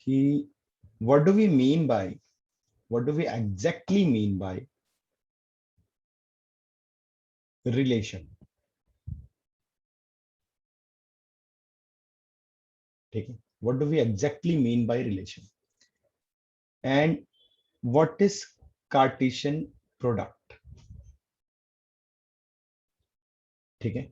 कि what do we mean by, what do we exactly mean by relation? ठीक है, what do we exactly mean by relation and what is Cartesian product? ठीक है,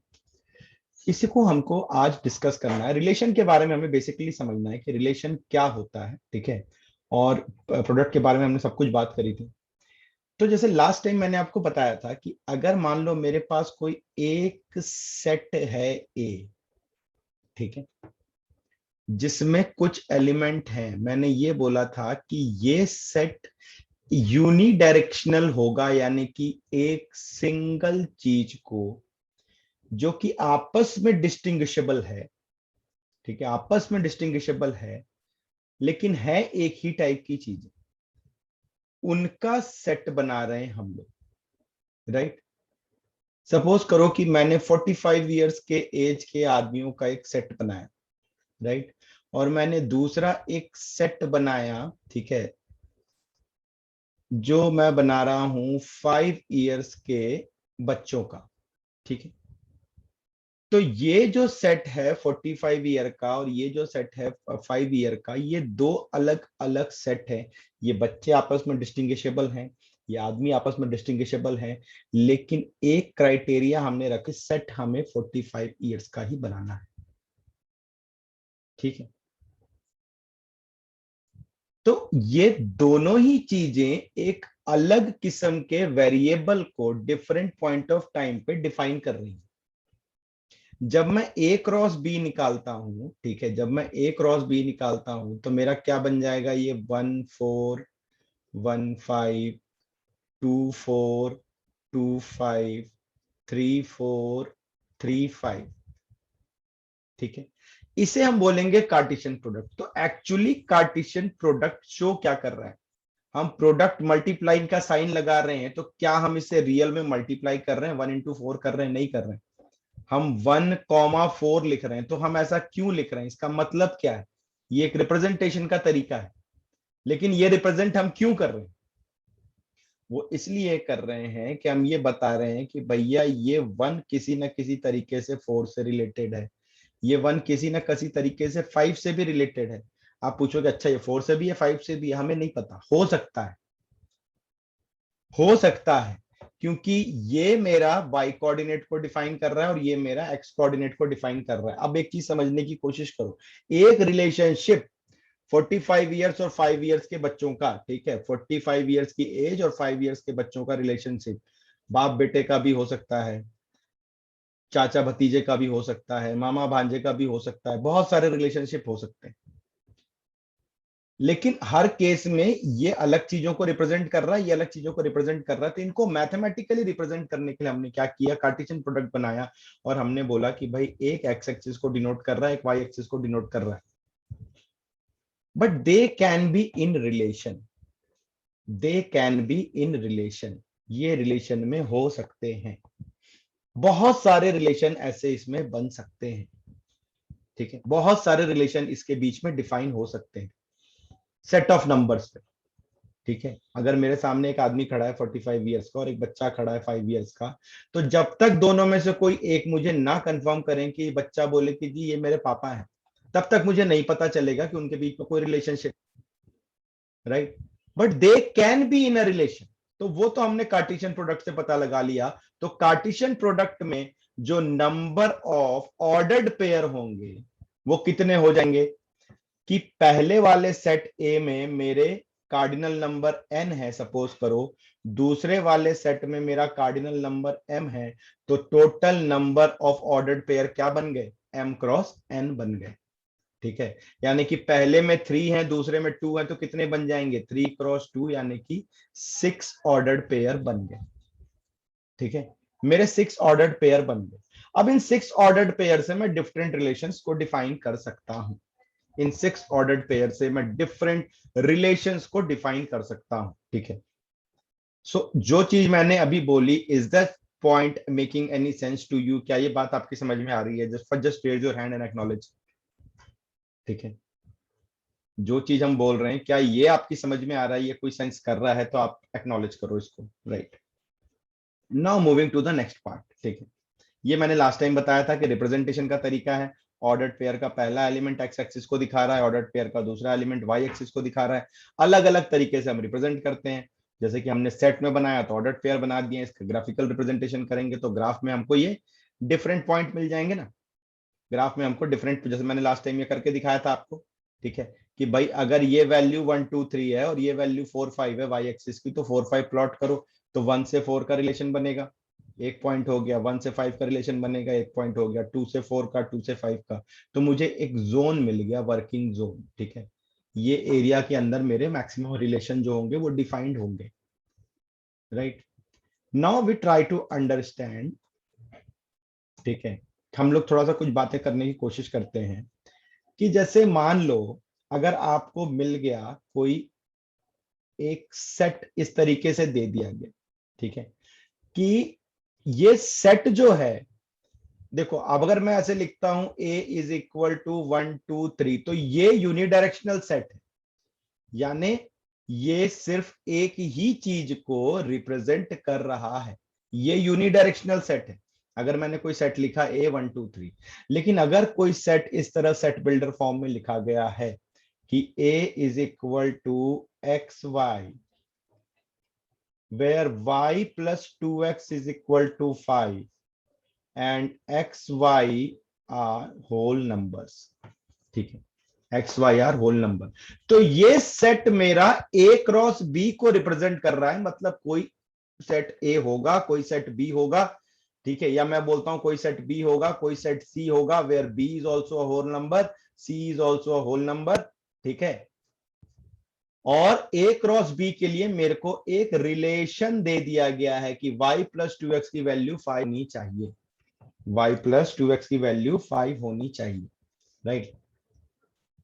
इसी को हमको आज डिस्कस करना है। रिलेशन के बारे में हमें बेसिकली समझना है कि रिलेशन क्या होता है, ठीक है, और प्रोडक्ट के बारे में हमने सब कुछ बात करी थी। तो जैसे लास्ट टाइम मैंने आपको बताया था कि अगर मान लो मेरे पास कोई एक सेट है ए, ठीक है, जिसमें कुछ एलिमेंट हैं, मैंने ये बोला था कि ये सेट यूनिडायरेक्शनल होगा, यानी कि एक सिंगल चीज को जो कि आपस में डिस्टिंग्विशेबल है, ठीक है, आपस में डिस्टिंग्विशेबल है लेकिन है एक ही टाइप की चीज, उनका सेट बना रहे हैं हम लोग, राइट। सपोज करो कि मैंने 45 इयर्स के एज के आदमियों का एक सेट बनाया, राइट, और मैंने दूसरा एक सेट बनाया, ठीक है, जो मैं बना रहा हूं 5 इयर्स के बच्चों का, ठीक है। तो ये जो सेट है 45 ईयर का और ये जो सेट है 5 ईयर का, ये दो अलग अलग सेट है। ये बच्चे आपस में डिस्टिंग्विशेबल हैं, ये आदमी आपस में डिस्टिंग्विशेबल है, लेकिन एक क्राइटेरिया हमने रखा, सेट हमें 45 इयर्स का ही बनाना है, ठीक है। तो ये दोनों ही चीजें एक अलग किस्म के वेरिएबल को डिफरेंट पॉइंट ऑफ टाइम पे डिफाइन कर रही हैं। जब मैं ए क्रॉस बी निकालता हूं, ठीक है, जब मैं ए क्रॉस बी निकालता हूं तो मेरा क्या बन जाएगा, ये 1 4 1 5 2 4 2 5 3 4 3 5, ठीक है। इसे हम बोलेंगे कार्टेशियन प्रोडक्ट। तो एक्चुअली कार्टेशियन प्रोडक्ट शो क्या कर रहा है, हम प्रोडक्ट मल्टीप्लाई का साइन लगा रहे हैं, तो क्या हम इसे रियल में मल्टीप्लाई कर रहे हैं, 1 into 4 कर रहे हैं? नहीं कर रहे हैं, हम 1, 4 लिख रहे हैं। तो हम ऐसा क्यों लिख रहे हैं, इसका मतलब क्या है? ये एक रिप्रेजेंटेशन का तरीका है, लेकिन ये रिप्रेजेंट हम क्यों कर रहे हैं? वो इसलिए कर रहे हैं कि हम ये बता रहे हैं कि भैया ये 1 किसी ना किसी तरीके से 4 से रिलेटेड है, ये 1 किसी ना किसी तरीके से 5 से भी रिलेटेड है। आप पूछोगे अच्छा ये 4 से भी है 5 से भी है? हमें नहीं पता, हो सकता है, हो सकता है, क्योंकि ये मेरा y कोऑर्डिनेट को डिफाइन कर रहा है और ये मेरा x कोऑर्डिनेट को डिफाइन कर रहा है। अब एक चीज समझने की कोशिश करो, एक रिलेशनशिप 45 इयर्स और 5 इयर्स के बच्चों का, ठीक है, 45 इयर्स की एज और 5 इयर्स के बच्चों का रिलेशनशिप बाप बेटे का भी हो सकता है, चाचा भतीजे का भी हो सकता है, मामा भांजे का भी हो सकता है, बहुत सारे रिलेशनशिप हो सकते हैं। लेकिन हर केस में ये अलग चीजों को रिप्रेजेंट कर रहा है, ये अलग चीजों को रिप्रेजेंट कर रहा है। तो इनको मैथमेटिकली रिप्रेजेंट करने के लिए हमने क्या किया, कार्टेशियन प्रोडक्ट बनाया और हमने बोला कि भाई एक एक्स एक्सिस को डिनोट कर रहा है, एक वाई एक्सिस को डिनोट कर रहा है, but they can be in relation, they can be in relation, ये रिलेशन में हो सकते हैं। बहुत सारे रिलेशन ऐसे इसमें बन सकते हैं, ठीक है, बहुत सारे रिलेशन इसके बीच में डिफाइन हो सकते हैं सेट ऑफ नंबर्स पे, ठीक है। अगर मेरे सामने एक आदमी खड़ा है 45 इयर्स का और एक बच्चा खड़ा है 5 इयर्स का, तो जब तक दोनों में से कोई एक मुझे ना कंफर्म करें कि बच्चा बोले कि जी ये मेरे पापा हैं, तब तक मुझे नहीं पता चलेगा कि उनके बीच में कोई relationship, right. But they can be in a relation, तो वो तो हमने कार्टेशियन प्रोडक्ट से पता लगा लिया। तो कार्टेशियन प्रोडक्ट में जो नंबर ऑफ ऑर्डर्ड पेयर होंगे वो कितने हो जाएंगे, कि पहले वाले सेट ए में मेरे कार्डिनल नंबर n है, सपोज करो, दूसरे वाले सेट में मेरा कार्डिनल नंबर m है, तो total number of ordered pair क्या बन गए, m क्रॉस n बन गए, ठीक है। यानी कि पहले में 3 है, दूसरे में 2 है, तो कितने बन जाएंगे, 3 क्रॉस 2, यानी कि 6 ऑर्डर्ड पेयर बन गए, ठीक है। मेरे 6 ऑर्डर्ड पेयर बन गए। अब इन 6 ऑर्डर्ड पेयर से मैं डिफरेंट रिलेशंस को डिफाइन कर सकता हूं, इन 6 ऑर्डर्ड पेयर से मैं डिफरेंट रिलेशंस को डिफाइन कर सकता हूं, ठीक है। सो जो चीज मैंने अभी बोली, is the point making any sense to you? क्या ये बात आपकी समझ में आ रही है? Just raise your hand and acknowledge, ठीक है। जो चीज हम बोल रहे हैं क्या ये आपकी समझ में आ रहा है, ये कोई सेंस कर रहा है, तो आप एक्नॉलेज करो इसको, right. Now moving to the next part, ठीक है। ये मैंने लास्ट टाइम बताया था कि रिप्रेजेंटेशन का तरीका है, ऑर्डर्ड पेयर का पहला एलिमेंट एक्स एक्सिस को दिखा रहा है, ऑर्डर्ड पेयर का दूसरा एलिमेंट वाई एक्सिस को दिखा रहा है। अलग अलग तरीके से हम रिप्रेजेंट करते हैं। जैसे कि हमने सेट में बनाया तो ऑर्डर्ड पेयर बना दिए, इसका ग्राफिकल रिप्रेजेंटेशन करेंगे तो ग्राफ में हमको ये डिफरेंट पॉइंट मिल जाएंगे ना। ग्राफ में हमको डिफरेंट, जैसे मैंने लास्ट टाइम ये करके दिखाया था आपको, ठीक है, कि भाई अगर ये वैल्यू 1 2 3 है और ये वैल्यू 4 5 है वाई एक्सिस की, तो 4 5 प्लॉट करो, तो 1 से 4 का रिलेशन बनेगा, एक पॉइंट हो गया। 1 से 5 का रिलेशन बनेगा, एक पॉइंट हो गया। 2 से 4 का, 2 से 5 का, तो मुझे एक जोन मिल गया, वर्किंग जोन, ठीक है। ये एरिया के अंदर मेरे मैक्सिमम रिलेशन जो होंगे वो डिफाइंड होंगे, right. Now we try to understand, ठीक है। हम लोग थोड़ा सा कुछ बातें करने की कोशिश करते हैं कि जैसे मान लो अगर आपको मिल गया कोई एक सेट, इस तरीके से दे दिया गया, ठीक है, कि ये सेट जो है, देखो अब अगर मैं ऐसे लिखता हूं a इज इक्वल टू 1 2 3, तो ये यूनिडायरेक्शनल सेट है, यानी ये सिर्फ एक ही चीज को रिप्रेजेंट कर रहा है, ये यूनिडायरेक्शनल सेट है। अगर मैंने कोई सेट लिखा A 1 2 3, लेकिन अगर कोई सेट इस तरह सेट बिल्डर फॉर्म में लिखा गया है कि a is equal to x y, where y plus 2x is equal to 5 and x y are whole numbers, ठीक है, x y are whole number, तो ये सेट मेरा a क्रॉस b को रिप्रेजेंट कर रहा है। मतलब कोई सेट a होगा, कोई सेट b होगा, ठीक है, या मैं बोलता हूं कोई सेट b होगा, कोई सेट c होगा, where b is also a whole number, c is also a whole number, ठीक है। और a क्रॉस b के लिए मेरे को एक रिलेशन दे दिया गया है कि y प्लस 2x की वैल्यू 5 होनी चाहिए, y प्लस 2x की वैल्यू 5 होनी चाहिए, राइट।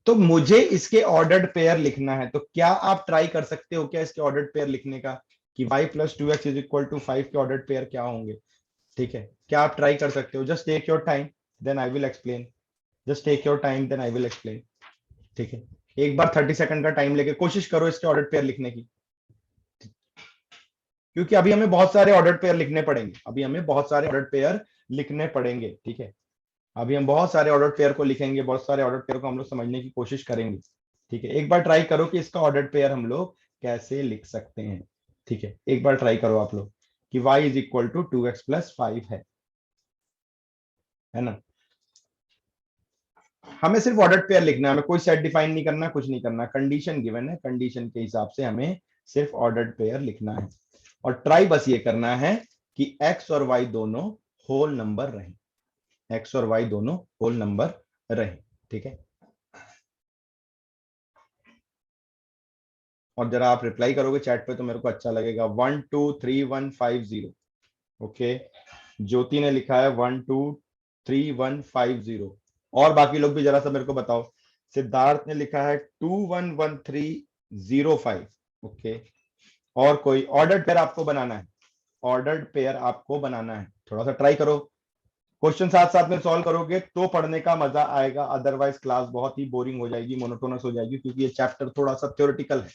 तो मुझे इसके ऑर्डर्ड पेयर लिखना है, तो क्या आप ट्राई कर सकते हो क्या इसके ऑर्डर्ड पेयर लिखने का, कि y plus 2x is equal to 5 के ऑर्डर्ड पेयर क्या होंगे, ठीक है। क्या आप ट्राई कर सकते हो? Just take your time, then I will explain. Just take your time, then I will explain, ठीक है। एक बार 30 सेकंड का टाइम लेके कोशिश करो इसके ऑर्डर्ड पेयर लिखने की, क्योंकि अभी हमें बहुत सारे ऑर्डर्ड पेयर लिखने पड़ेंगे, अभी हमें बहुत सारे ऑर्डर्ड पेयर लिखने पड़ेंगे, ठीक है। अभी हम बहुत सारे ऑर्डर्ड पेयर को लिखेंगे, बहुत सारे ऑर्डर्ड पेयर को हम लोग समझने की कोशिश करेंगे, ठीक है। एक बार ट्राई करो कि इसका ऑर्डर्ड पेयर हम लोग कैसे लिख सकते हैं, ठीक है। एक बार ट्राई करो आप लोग कि y is equal to 2x plus 5 है ना। हमें सिर्फ ऑर्डर्ड पेयर लिखना है, हमें कोई सेट डिफाइन नहीं करना, कुछ नहीं करना, कंडीशन गिवन है, कंडीशन के हिसाब से हमें सिर्फ ऑर्डर्ड पेयर लिखना है। और ट्राई बस ये करना है कि x और y दोनों होल नंबर रहें, x और y दोनों होल नंबर रहें, ठीक है। और जरा आप रिप्लाई करोगे चैट पे तो मेरे को अच्छा लगेगा। 1 2 3 1 5 0, ओके। ज्योति ने लिखा है 1 2 3 1 5 0। और बाकी लोग भी जरा सा मेरे को बताओ। सिद्धार्थ ने लिखा है 2 1 1 3 0 5, ओके। और कोई ऑर्डर्ड पेयर आपको बनाना है? ऑर्डर्ड पेयर आपको बनाना है, थोड़ा सा ट्राई करो। क्वेश्चन साथ साथ में सॉल्व करोगे तो पढ़ने का मजा आएगा, अदरवाइज क्लास बहुत ही बोरिंग हो जाएगी, मोनोटोनस हो जाएगी, क्योंकि ये चैप्टर थोड़ा सा थ्योरेटिकल है।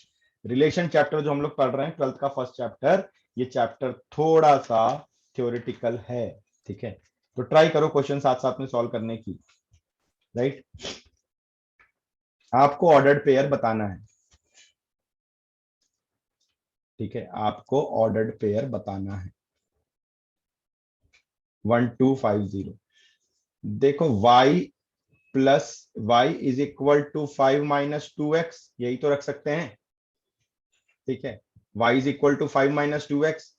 रिलेशन चैप्टर जो हम लोग पढ़ रहे हैं 12th का फर्स्ट चैप्टर, ये चैप्टर थोड़ा सा थ्योरेटिकल है, ठीक है। तो ट्राई करो क्वेश्चन साथ साथ में सॉल्व करने की, राइट। आपको ऑर्डर्ड पेयर बताना है, ठीक है, आपको ऑर्डर्ड पेयर बताना है। 1 2 5 0, देखो y plus y is equal to 5 - 2x, यही तो रख सकते हैं, ठीक है। y is equal to 5 - 2x,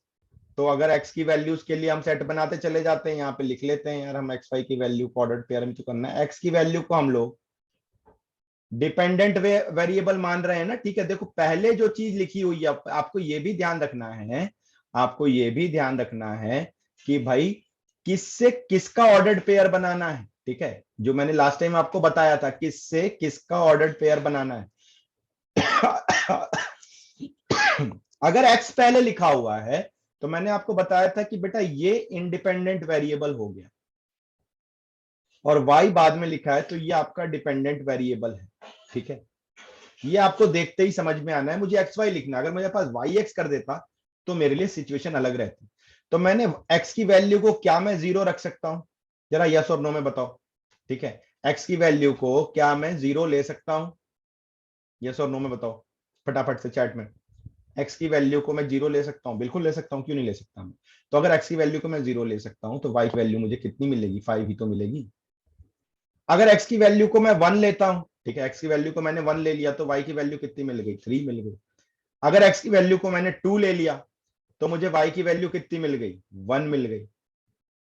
तो अगर x की वैल्यूज के लिए हम सेट बनाते चले जाते हैं, यहाँ पे लिख लेते हैं यार हम x y की वैल्यू को ऑर्डर्ड पेयर में तो करना है, x की वैल्यू को हम लोग डिपेंडेंट वेरिएबल मान रहे हैं ना, ठीक है। देखो पहले जो चीज लिखी हुई है, आपको ये भी ध्यान रखना है, आपको ये भी ध्यान रखना है कि भाई किससे किसका ऑर्डर्ड पेयर बनाना है, ठीक है। जो मैंने लास्ट टाइम आपको बताया था, किससे किसका ऑर्डर्ड पेयर बनाना है। अगर x पहले लिखा हुआ है तो मैंने आपको बताया था कि बेटा ये इंडिपेंडेंट वेरिएबल हो गया, और y बाद में लिखा है तो ये आपका डिपेंडेंट वेरिएबल है, ठीक है। ये आपको देखते ही समझ में आना है, मुझे एक्स वाई लिखना। अगर मेरे पास वाई एक्स कर देता तो मेरे लिए सिचुएशन अलग रहती। तो मैंने एक्स की वैल्यू को क्या मैं जीरो रख सकता हूं, जरा यस और नो में बताओ। ठीक है, एक्स की वैल्यू को क्या मैं जीरो ले सकता हूं, यस और नो में बताओ फटाफट से चैट में। एक्स की वैल्यू को मैं जीरो ले सकता हूं, बिल्कुल ले सकता हूं, क्यों नहीं ले सकता मैं। तो अगर एक्स की वैल्यू को मैं जीरो ले सकता हूं तो वाई की वैल्यू मुझे कितनी मिलेगी, 5 ही तो मिलेगी। अगर एक्स की वैल्यू को मैं 1 लेता हूं, ठीक है, एक्स की वैल्यू को मैंने 1 ले लिया तो वाई की वैल्यू कितनी मिल गई, 3 मिल गई। अगर एक्स की वैल्यू को मैंने 2 ले लिया तो मुझे वाई की वैल्यू कितनी मिल गई, 1 मिल गई।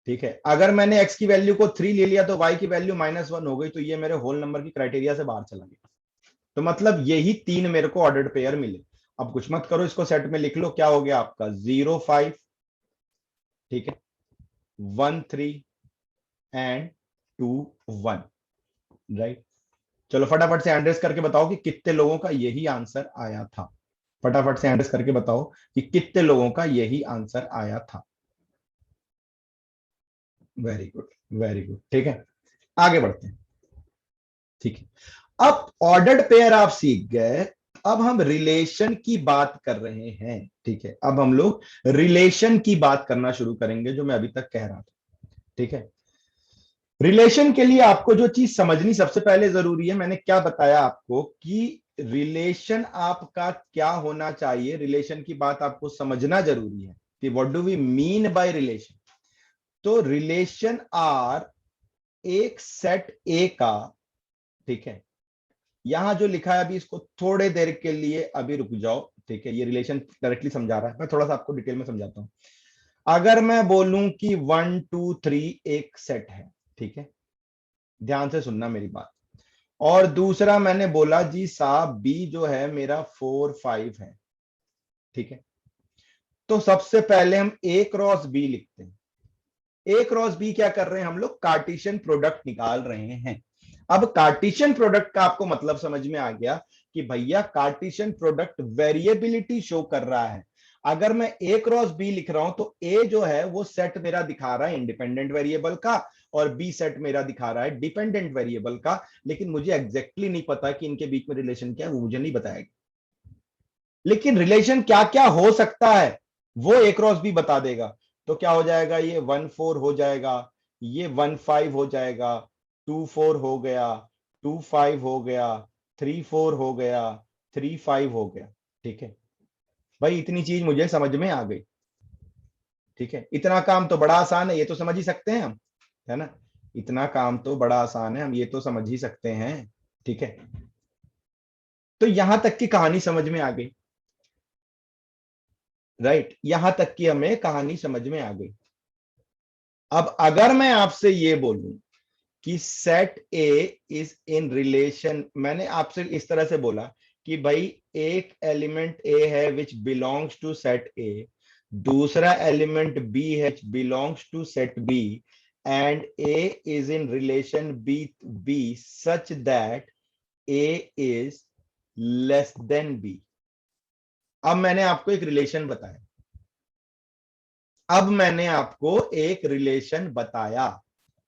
ठीक है, अगर मैंने एक्स की वैल्यू को 3 ले लिया तो वाई की वैल्यू -1 हो गई, तो ये मेरे होल नंबर की क्राइटेरिया से बाहर चला गया। तो मतलब यही 3 मेरे को ऑर्डर्ड पेयर मिले। अब कुछ मत करो, इसको सेट में लिख लो, क्या हो गया आपका 0 5, ठीक है, 1 3 एंड 2 1, राइट। चलो फटाफट से एड्रेस करके बताओ कि कितने लोगों का यही आंसर आया था। फटाफट से एड्रेस करके बताओ कि कितने लोगों का यही आंसर आया था। Very good, very good. ठीक है, आगे बढ़ते हैं। ठीक है, अब ऑर्डर्ड पेयर आप सीख गए, अब हम रिलेशन की बात कर रहे हैं। ठीक है, अब हम लोग रिलेशन की बात करना शुरू करेंगे, जो मैं अभी तक कह रहा था। ठीक है, रिलेशन के लिए आपको जो चीज समझनी सबसे पहले जरूरी है, मैंने क्या बताया आपको कि रिलेशन आपका क्या होना चाहिए, रिलेशन की बात आपको समझना जरूरी है कि what do we mean by relation. तो रिलेशन आर एक सेट ए का, ठीक है, यहां जो लिखा है अभी इसको थोड़े देर के लिए अभी रुक जाओ। ठीक है, ये रिलेशन डायरेक्टली समझा रहा है, मैं थोड़ा सा आपको डिटेल में समझाता हूं। अगर मैं बोलूं कि 1 2 3 एक सेट है, ठीक है, ध्यान से सुनना मेरी बात। और दूसरा मैंने बोला जी साहब बी जो है मेरा 4 5 है। ठीक है, तो सबसे पहले हम ए क्रॉस बी लिखते हैं। ए क्रॉस बी क्या कर रहे हैं हम लोग, कार्टेशियन प्रोडक्ट निकाल रहे हैं। अब कार्टेशियन प्रोडक्ट का आपको मतलब समझ में आ गया कि भैया कार्टेशियन प्रोडक्ट वेरिएबिलिटी शो कर रहा है। अगर मैं ए क्रॉस बी लिख रहा हूं तो ए जो है वो सेट मेरा दिखा रहा है इंडिपेंडेंट वेरिएबल का, और बी सेट मेरा दिखा रहा है डिपेंडेंट वेरिएबल का। लेकिन मुझे एग्जैक्टली नहीं पता कि इनके बीच में रिलेशन क्या है, वो मुझे नहीं बताएगा। लेकिन रिलेशन क्या क्या हो सकता है वो ए क्रॉस बी बता देगा। तो क्या हो जाएगा, ये 1 4 हो जाएगा, ये 1 5 हो जाएगा, 2 4 हो गया, 2 5 हो गया, 3 4 हो गया, 3 5 हो गया। ठीक है भाई, इतनी चीज मुझे समझ में आ गई। ठीक है, इतना काम तो बड़ा आसान है, ये तो समझ ही सकते हैं हम, है ना। इतना काम तो बड़ा आसान है, हम ये तो समझ ही सकते हैं। ठीक है, तो यहां तक की कहानी समझ में आ गई, राइट, यहां तक की हमें कहानी समझ में आ गई। अब अगर मैं आपसे ये बोलूं कि set A is in relation, मैंने आपसे इस तरह से बोला कि भाई एक एलिमेंट ए है which belongs to set A, दूसरा एलिमेंट बी है belongs to set B, and A is in relation B B such that A is less than B. अब मैंने आपको एक रिलेशन बताया, अब मैंने आपको एक रिलेशन बताया।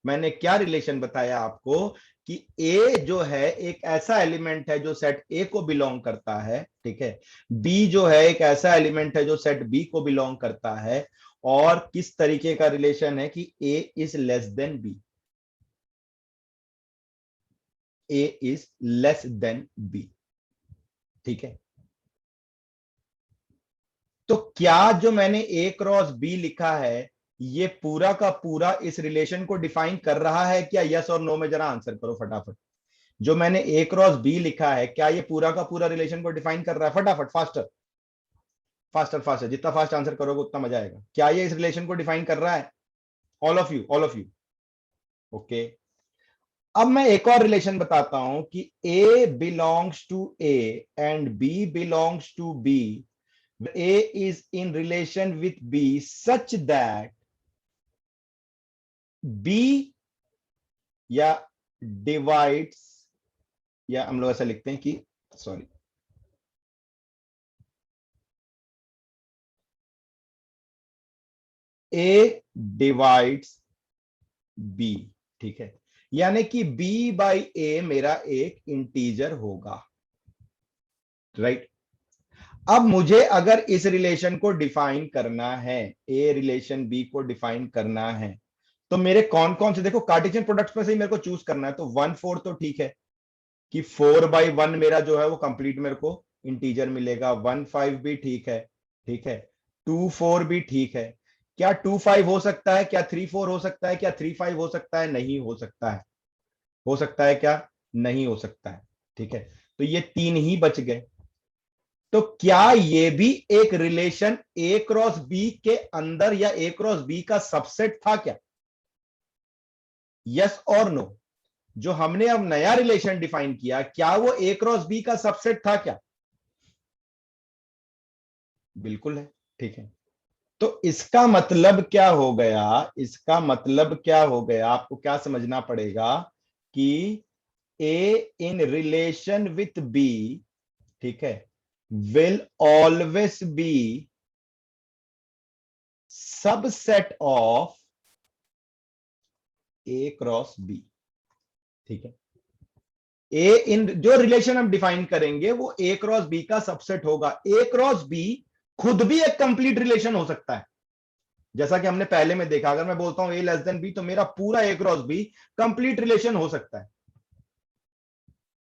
मैंने क्या रिलेशन बताया आपको कि ए जो है एक ऐसा एलिमेंट है जो सेट ए को बिलोंग करता है, ठीक है, बी जो है एक ऐसा एलिमेंट है जो सेट बी को बिलोंग करता है, और किस तरीके का रिलेशन है कि A is less than B, A is less than B. ठीक है, तो क्या जो मैंने ए क्रॉस बी लिखा है ये पूरा का पूरा इस रिलेशन को डिफाइन कर रहा है क्या, यस और नो में जरा आंसर करो फटाफट। जो मैंने ए क्रॉस बी लिखा है क्या ये पूरा का पूरा रिलेशन को डिफाइन कर रहा है, फटाफट, फास्टर फास्टर फास्टर, जितना फास्ट आंसर करोगे उतना मजा आएगा। क्या ये इस रिलेशन को डिफाइन कर रहा है, all of you, all of you, okay. अब मैं एक और रिलेशन बताता हूं कि A belongs to A and B belongs to B, A is in relation with B such that B या डिवाइड्स, या हम लोग ऐसा लिखते हैं कि सॉरी, ए डिवाइड्स बी। ठीक है, यानी कि बी बाई ए मेरा एक इंटीजर होगा। राइट। अब मुझे अगर इस रिलेशन को डिफाइन करना है, ए रिलेशन बी को डिफाइन करना है, तो मेरे कौन कौन से, देखो कार्टेशियन प्रोडक्ट्स में से ही मेरे को चूज करना है। तो 1/4 तो ठीक है कि 4/1 मेरा जो है वो कंप्लीट मेरे को इंटीजर मिलेगा। 1/5 भी ठीक है, ठीक है। 2/4 भी ठीक है। क्या 2/5 हो सकता है? क्या 3/4 हो सकता है? क्या 3/5 हो सकता है? नहीं हो सकता है। हो सकता है क्या? नहीं हो सकता है। ठीक है, तो ये तीन ही बच गए। तो क्या ये भी एक रिलेशन ए क्रॉस बी के अंदर या ए क्रॉस बी का सबसेट था क्या? यस और नो। जो हमने अब नया रिलेशन डिफाइन किया, क्या वो ए क्रॉस बी का सबसेट था क्या? बिल्कुल है। ठीक है, तो इसका मतलब क्या हो गया? इसका मतलब क्या हो गया? आपको क्या समझना पड़ेगा कि A in relation with B, ठीक है, will always be subset of A cross B. ठीक है, ए इन जो रिलेशन हम डिफाइन करेंगे वो ए क्रॉस बी का सबसेट होगा। ए क्रॉस बी खुद भी एक कंप्लीट रिलेशन हो सकता है। जैसा कि हमने पहले में देखा, अगर मैं बोलता हूं ए लेस देन बी, तो मेरा पूरा ए क्रॉस बी कंप्लीट रिलेशन हो सकता है।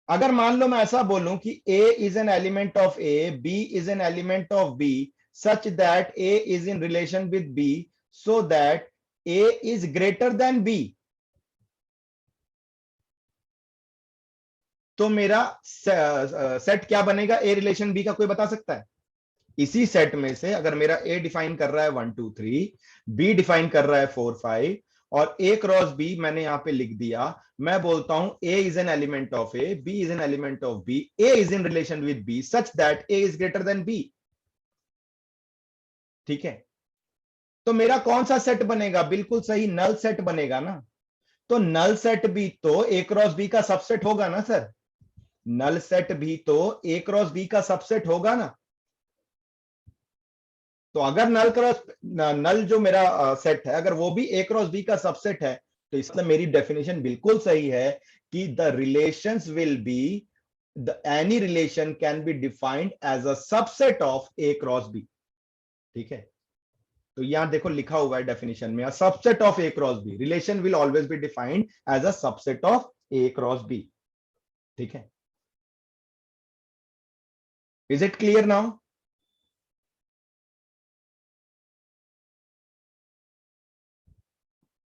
अगर मान लो मैं ऐसा बोलूं कि A is an element of A, B is an element of B, such that A is in relation with B, so that A is greater than B, तो मेरा सेट क्या बनेगा ए रिलेशन बी का? कोई बता सकता है? इसी सेट में से अगर मेरा ए डिफाइन कर रहा है 1 2 3, बी डिफाइन कर रहा है 4 5, और ए क्रॉस बी मैंने यहां पे लिख दिया, मैं बोलता हूं A is an element of A, B is an element of B, A is in relation with B such that A is greater than B. ठीक है, तो मेरा कौन सा सेट बनेगा? बिल्कुल सही, नल सेट बनेगा ना। तो नल सेट भी तो ए क्रॉस बी का सबसेट होगा ना सर। नल सेट भी तो ए क्रॉस बी का सबसेट होगा ना। तो अगर नल जो मेरा सेट है, अगर वो भी ए क्रॉस बी का सबसेट है, तो इसलिए मेरी डेफिनेशन बिल्कुल सही है कि the relations will be, the any relation can be defined as a subset of A cross B. ठीक है, तो यहां देखो लिखा हुआ है डेफिनेशन में, subset of A cross B, relation will always be defined as a subset of A cross B. ठीक है, is it clear now?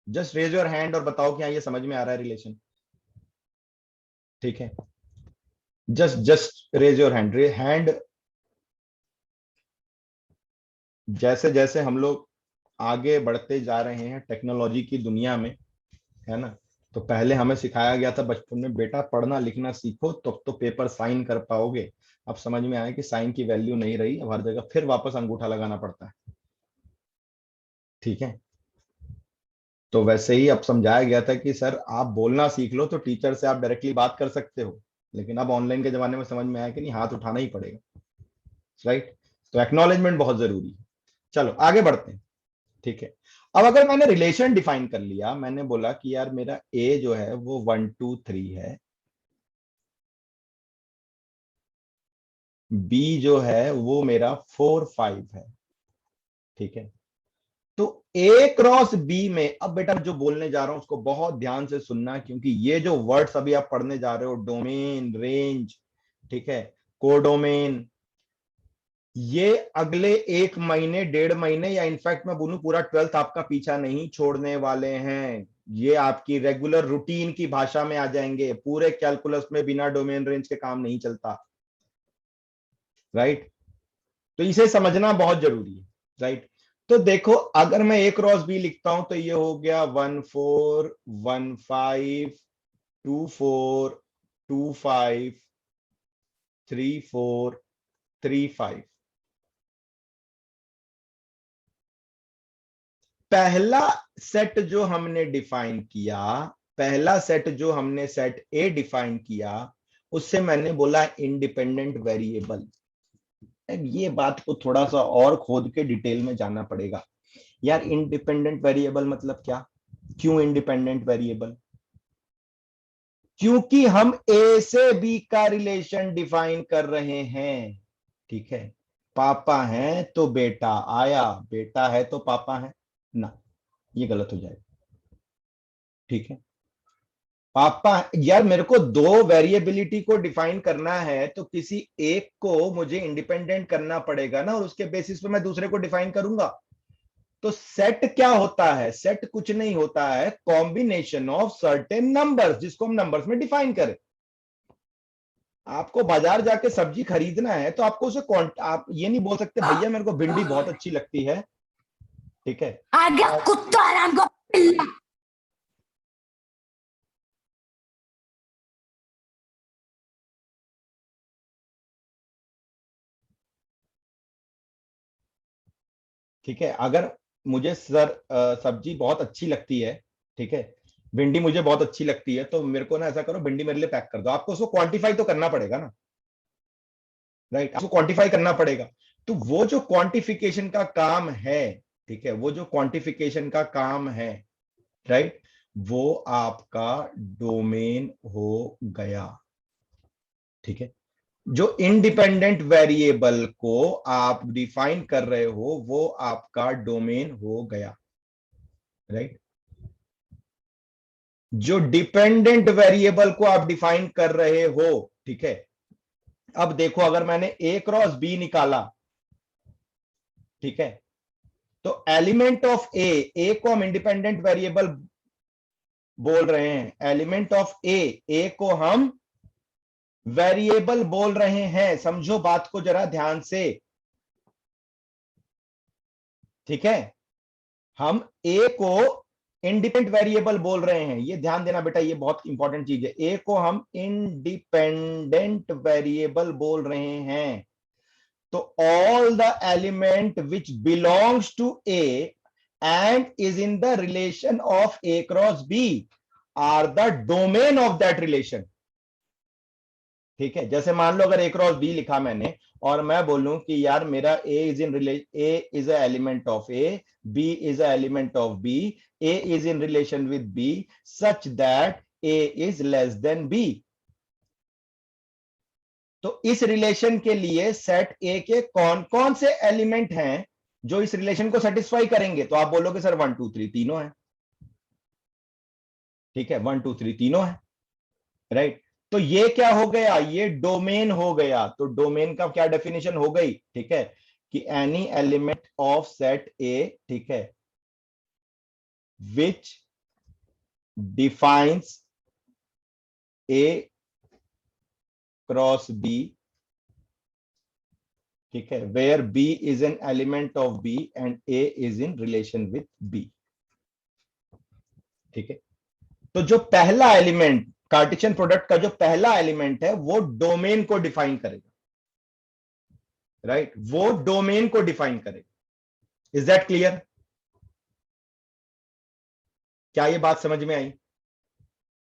Just raise your hand और बताओ कि हाँ ये समझ में आ रहा है रिलेशन। ठीक है, जस्ट रेज योर हैंड। जैसे जैसे हम लोग आगे बढ़ते जा रहे हैं टेक्नोलॉजी की दुनिया में, है ना, तो पहले हमें सिखाया गया था बचपन में, बेटा पढ़ना लिखना सीखो तब तो पेपर साइन कर पाओगे। अब समझ में आया कि साइन की वैल्यू नहीं रही, अब हर जगह फिर वापस अंगूठा लगाना पड़ता है। ठीक है, तो वैसे ही अब समझाया गया था कि सर आप बोलना सीख लो तो टीचर से आप डायरेक्टली बात कर सकते हो, लेकिन अब ऑनलाइन के जमाने में समझ में आया कि नहीं, हाथ उठाना ही पड़ेगा। राइट, तो एक्नॉलेजमेंट बहुत जरूरी है। चलो आगे बढ़ते हैं। ठीक है, अब अगर मैंने रिलेशन डिफाइन कर लिया, मैंने बोला कि यार मेरा ए जो है वो 1 2 3 है, बी जो है वो मेरा 4 5 है। ठीक है, तो ए क्रॉस बी में, अब बेटा जो बोलने जा रहा हूं उसको बहुत ध्यान से सुनना, क्योंकि ये जो वर्ड्स अभी आप पढ़ने जा रहे हो, डोमेन, रेंज, ठीक है, कोडोमेन, ये अगले 1 महीने 1.5 महीने या इनफैक्ट मैं बोलूं पूरा 12th आपका पीछा नहीं छोड़ने वाले हैं। ये आपकी रेगुलर रूटीन की भाषा में आ जाएंगे। पूरे कैलकुलस में बिना डोमेन रेंज के काम नहीं चलता। राइट, तो इसे समझना बहुत जरूरी है। राइट, तो देखो अगर मैं ए क्रॉस बी लिखता हूं तो ये हो गया 1 4 1 5 2 4 2 5 3 4 3 5। पहला सेट जो हमने डिफाइन किया, पहला सेट जो हमने सेट ए डिफाइन किया, उससे मैंने बोला इंडिपेंडेंट वेरिएबल। अब ये बात को थोड़ा सा और खोद के डिटेल में जानना पड़ेगा। यार इंडिपेंडेंट वेरिएबल मतलब क्या? क्यों इंडिपेंडेंट वेरिएबल? क्योंकि हम ए से बी का रिलेशन डिफाइन कर रहे हैं। ठीक है, पापा है तो बेटा आया, बेटा है तो पापा है ना, ये गलत हो जाएगा। ठीक है, पापा, यार मेरे को दो वेरिएबिलिटी को डिफाइन करना है तो किसी एक को मुझे इंडिपेंडेंट करना पड़ेगा ना, और उसके बेसिस पे मैं दूसरे को डिफाइन करूंगा। तो सेट क्या होता है? सेट कुछ नहीं होता है, कॉम्बिनेशन ऑफ सर्टेन नंबर्स, जिसको हम नंबर्स में डिफाइन करें। आपको बाजार जाके सब्जी खरीदना है तो आपको उसे आप ये नहीं बोल सकते भैया मेरे को भिंडी बहुत अच्छी लगती है। ठीक है, आ गया कुत्ता हराम का पिल्ला। ठीक है, अगर मुझे सर सब्जी बहुत अच्छी लगती है, ठीक है, भिंडी मुझे बहुत अच्छी लगती है, तो मेरे को ना ऐसा करो भिंडी मेरे लिए पैक कर दो। आपको उसको क्वांटिफाई तो करना पड़ेगा ना, राइट, आपको क्वांटिफाई करना पड़ेगा। तो वो जो क्वांटिफिकेशन का काम है, ठीक है, वो जो क्वांटिफिकेशन का काम है, राइट, वो आपका डोमेन हो गया। ठीक है, जो इंडिपेंडेंट वेरिएबल को आप डिफाइन कर रहे हो वो आपका डोमेन हो गया, राइट। जो डिपेंडेंट वेरिएबल को आप डिफाइन कर रहे हो, ठीक है, अब देखो अगर मैंने ए क्रॉस बी निकाला, ठीक है, तो एलिमेंट ऑफ ए को हम इंडिपेंडेंट वेरिएबल बोल रहे हैं, एलिमेंट ऑफ ए को हम वेरिएबल बोल रहे हैं। समझो बात को जरा ध्यान से। ठीक है, हम ए को इंडिपेंडेंट वेरिएबल बोल रहे हैं, ये ध्यान देना बेटा, ये बहुत इंपॉर्टेंट चीज है। ए को हम इंडिपेंडेंट वेरिएबल बोल रहे हैं, तो all the element which belongs to A and is in the relation of A cross B are the domain of that relation. ठीक है, जैसे मान लो अगर ए क्रॉस बी लिखा मैंने और मैं बोलूं कि यार मेरा A is in A is a element of A, B is a element of B, A is in relation with B such that A is less than B. तो इस रिलेशन के लिए सेट ए के कौन कौन से एलिमेंट हैं जो इस रिलेशन को सेटिस्फाई करेंगे? तो आप बोलोगे सर 1 2 3 तीनों है। ठीक है, 1 2 3 तीनों है, राइट। तो ये क्या हो गया? ये डोमेन हो गया। तो डोमेन का क्या डेफिनेशन हो गई? ठीक है, कि any element of set A, ठीक है, which defines A cross B, ठीक है, where B is an element of B and A is in relation with B. ठीक है, तो जो पहला एलिमेंट, कार्टेशियन प्रोडक्ट का जो पहला एलिमेंट है वो डोमेन को डिफाइन करेगा, राइट, वो डोमेन को डिफाइन करेगा। Is that clear? क्या ये बात समझ में आई?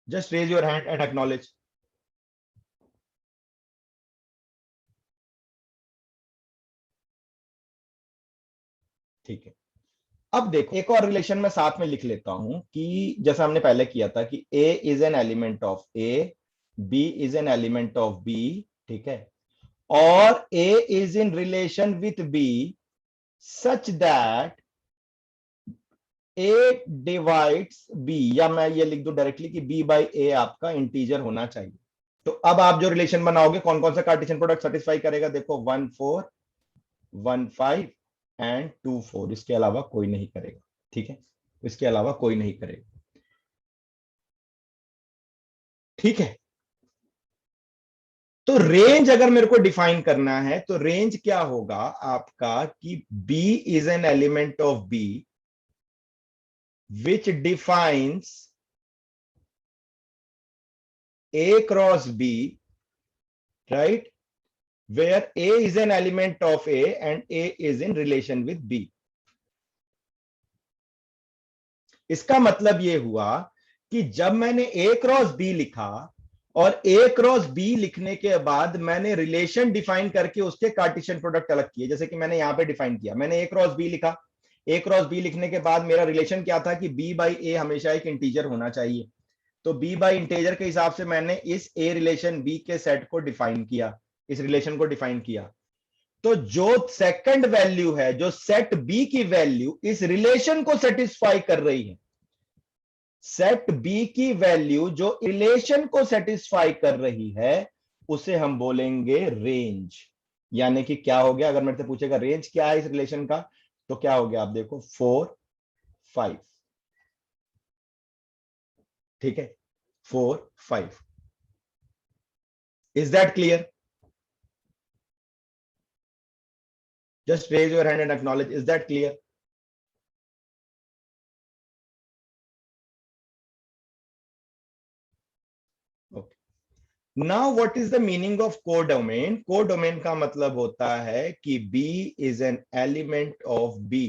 Just raise your hand and acknowledge. ठीक है, अब देखो एक और रिलेशन में साथ में लिख लेता हूं कि जैसा हमने पहले किया था कि A is an element of A, B is an element of B, ठीक है, और A is in relation with B such that A divides B, या मैं ये लिख दूं डायरेक्टली कि बी बाई ए आपका इंटीजर होना चाहिए। तो अब आप जो रिलेशन बनाओगे कौन कौन सा कार्टेशियन प्रोडक्ट सेटिस्फाई करेगा? देखो 1 4 1 5 एंड 2 4, इसके अलावा कोई नहीं करेगा। ठीक है, इसके अलावा कोई नहीं करेगा। ठीक है, तो रेंज अगर मेरे को डिफाइन करना है तो रेंज क्या होगा आपका कि B is an element of B which defines A cross B, right, where A is an element of A and A is in relation with B। इसका मतलब यह हुआ कि जब मैंने A क्रॉस B लिखा और ए क्रॉस बी लिखने के बाद मैंने रिलेशन डिफाइन करके उसके कार्टेशियन प्रोडक्ट अलग किए, जैसे कि मैंने यहां पे डिफाइन किया, मैंने ए क्रॉस बी लिखा, ए क्रॉस बी लिखने के बाद मेरा रिलेशन क्या था कि बी बाई ए हमेशा एक इंटीजर होना चाहिए। तो b बाई इंटेजर के हिसाब से मैंने इस a रिलेशन b के सेट को डिफाइन किया, इस रिलेशन को डिफाइन किया। तो जो सेकंड वैल्यू है, जो सेट b की वैल्यू इस रिलेशन को सेटिस्फाई कर रही है, सेट b की वैल्यू जो रिलेशन को सेटिस्फाई कर रही है, उसे हम बोलेंगे रेंज। यानी कि क्या हो गया, अगर मेरे से पूछेगा रेंज क्या है इस रिलेशन का, तो क्या हो गया, आप देखो 4 5, ठीक है, 4 5। Is that clear? Just raise your hand and acknowledge, is that clear? Now what is the meaning of codomain? Codomain का मतलब होता है कि B is an element of B।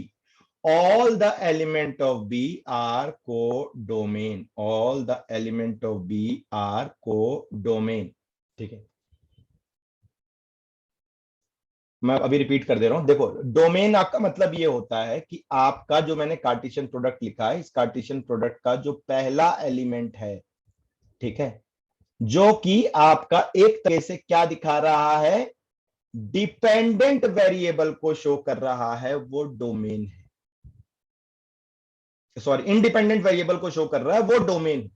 All the element of B are codomain. All the element of B are codomain. ठीक है, मैं अभी repeat कर दे रहा हूं। देखो, डोमेन आपका मतलब ये होता है कि आपका जो मैंने कार्टेशियन प्रोडक्ट लिखा है, इस कार्टेशियन प्रोडक्ट का जो पहला एलिमेंट है, ठीक है, जो कि आपका एक तरह से क्या दिखा रहा है, डिपेंडेंट वेरिएबल को शो कर रहा है, वो डोमेन है। सॉरी, इंडिपेंडेंट वेरिएबल को शो कर रहा है, वो डोमेन।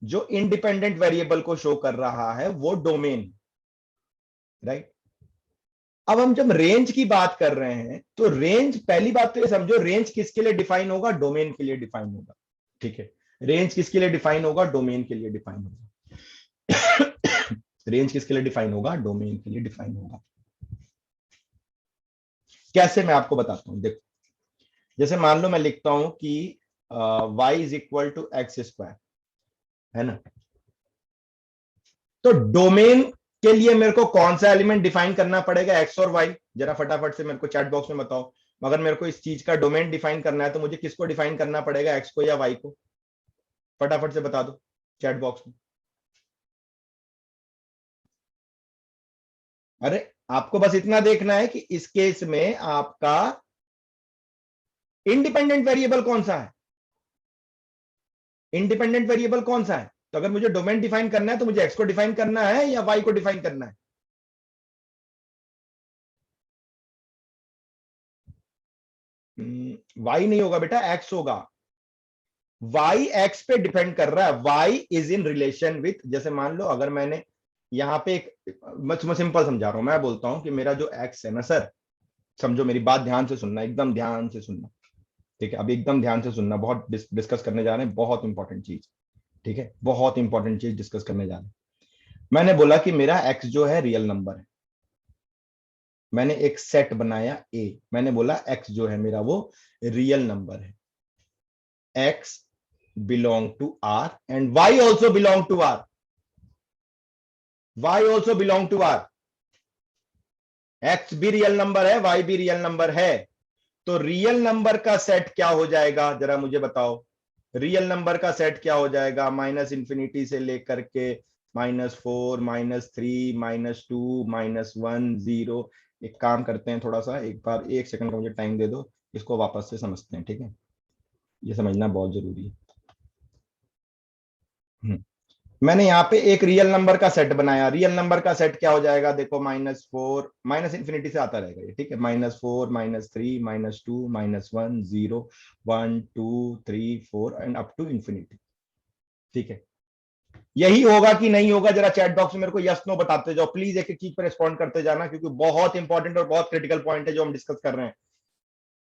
जो इंडिपेंडेंट वेरिएबल को शो कर रहा है वो डोमेन, राइट। अब हम जब रेंज की बात कर रहे हैं, तो रेंज, पहली बात तो ये समझो, रेंज किसके लिए डिफाइन होगा, डोमेन के लिए डिफाइन होगा, ठीक है। रेंज किसके लिए डिफाइन होगा, डोमेन के लिए डिफाइन होगा। रेंज किसके लिए डिफाइन होगा, डोमेन के लिए डिफाइन होगा। कैसे, मैं आपको बताता हूं। देखो, जैसे मान लो मैं लिखता हूं कि y is equal to x square, है ना। तो डोमेन के लिए मेरे को कौन सा एलिमेंट डिफाइन करना पड़ेगा, एक्स और वाई? जरा फटाफट से मेरे को चैट बॉक्स में बताओ। अगर मेरे को इस चीज का डोमेन डिफाइन करना है, तो मुझे किसको डिफाइन करना पड़ेगा, एक्स को या वाई को? फटाफट से बता दो चैट बॉक्स में। अरे, आपको बस इतना देखना है कि इस केस में आपका इंडिपेंडेंट वेरिएबल कौन सा है, इंडिपेंडेंट वेरिएबल कौन सा है। तो अगर मुझे डोमेन डिफाइन करना है, तो मुझे एक्स को डिफाइन करना है या वाई को डिफाइन करना है? वाई नहीं होगा बेटा, एक्स होगा। वाई एक्स पे डिपेंड कर रहा है, y is in relation with, जैसे मान लो अगर मैंने यहां पे एक, मैं सिंपल समझा रहा हूं, मैं बोलता हूं कि मेरा जो एक्स है ना सर, समझो, मेरी बात ध्यान से सुनना, एकदम ध्यान से सुनना, ठीक है। अभी एकदम ध्यान से सुनना, बहुत डिस्कस करने जा रहे हैं, बहुत इंपॉर्टेंट चीज, ठीक है, बहुत इंपॉर्टेंट चीज डिस्कस करने जा रहे हैं। मैंने बोला कि मेरा एक्स जो है रियल नंबर है, मैंने एक सेट बनाया ए, मैंने बोला एक्स जो है मेरा वो रियल नंबर है, x belong to R and y also belong to R, y also belong to R. X भी रियल नंबर है, वाई भी रियल नंबर है। तो रियल नंबर का सेट क्या हो जाएगा, जरा मुझे बताओ। रियल नंबर का सेट क्या हो जाएगा, माइनस इंफिनिटी से लेकर के -4 -3 -2 -1 0। एक काम करते हैं, थोड़ा सा एक बार 1 सेकंड का मुझे टाइम दे दो, इसको वापस से समझते हैं, ठीक है। ये समझना बहुत जरूरी है। मैंने यहाँ पे एक रियल नंबर का सेट बनाया, रियल नंबर का सेट क्या हो जाएगा, देखो -4, माइनस इंफिनिटी से आता रहेगा ये, ठीक है, -4 -3 -2 -1 0 1 2 3 4 एंड अप टू इंफिनिटी, ठीक है। यही होगा कि नहीं होगा, जरा चैट बॉक्स में मेरे को यस नो बताते जाओ प्लीज, एक एक चीज पर रिस्पॉन्ड करते जाना, क्योंकि बहुत इंपॉर्टेंट और बहुत क्रिटिकल पॉइंट है जो हम डिस्कस कर रहे हैं,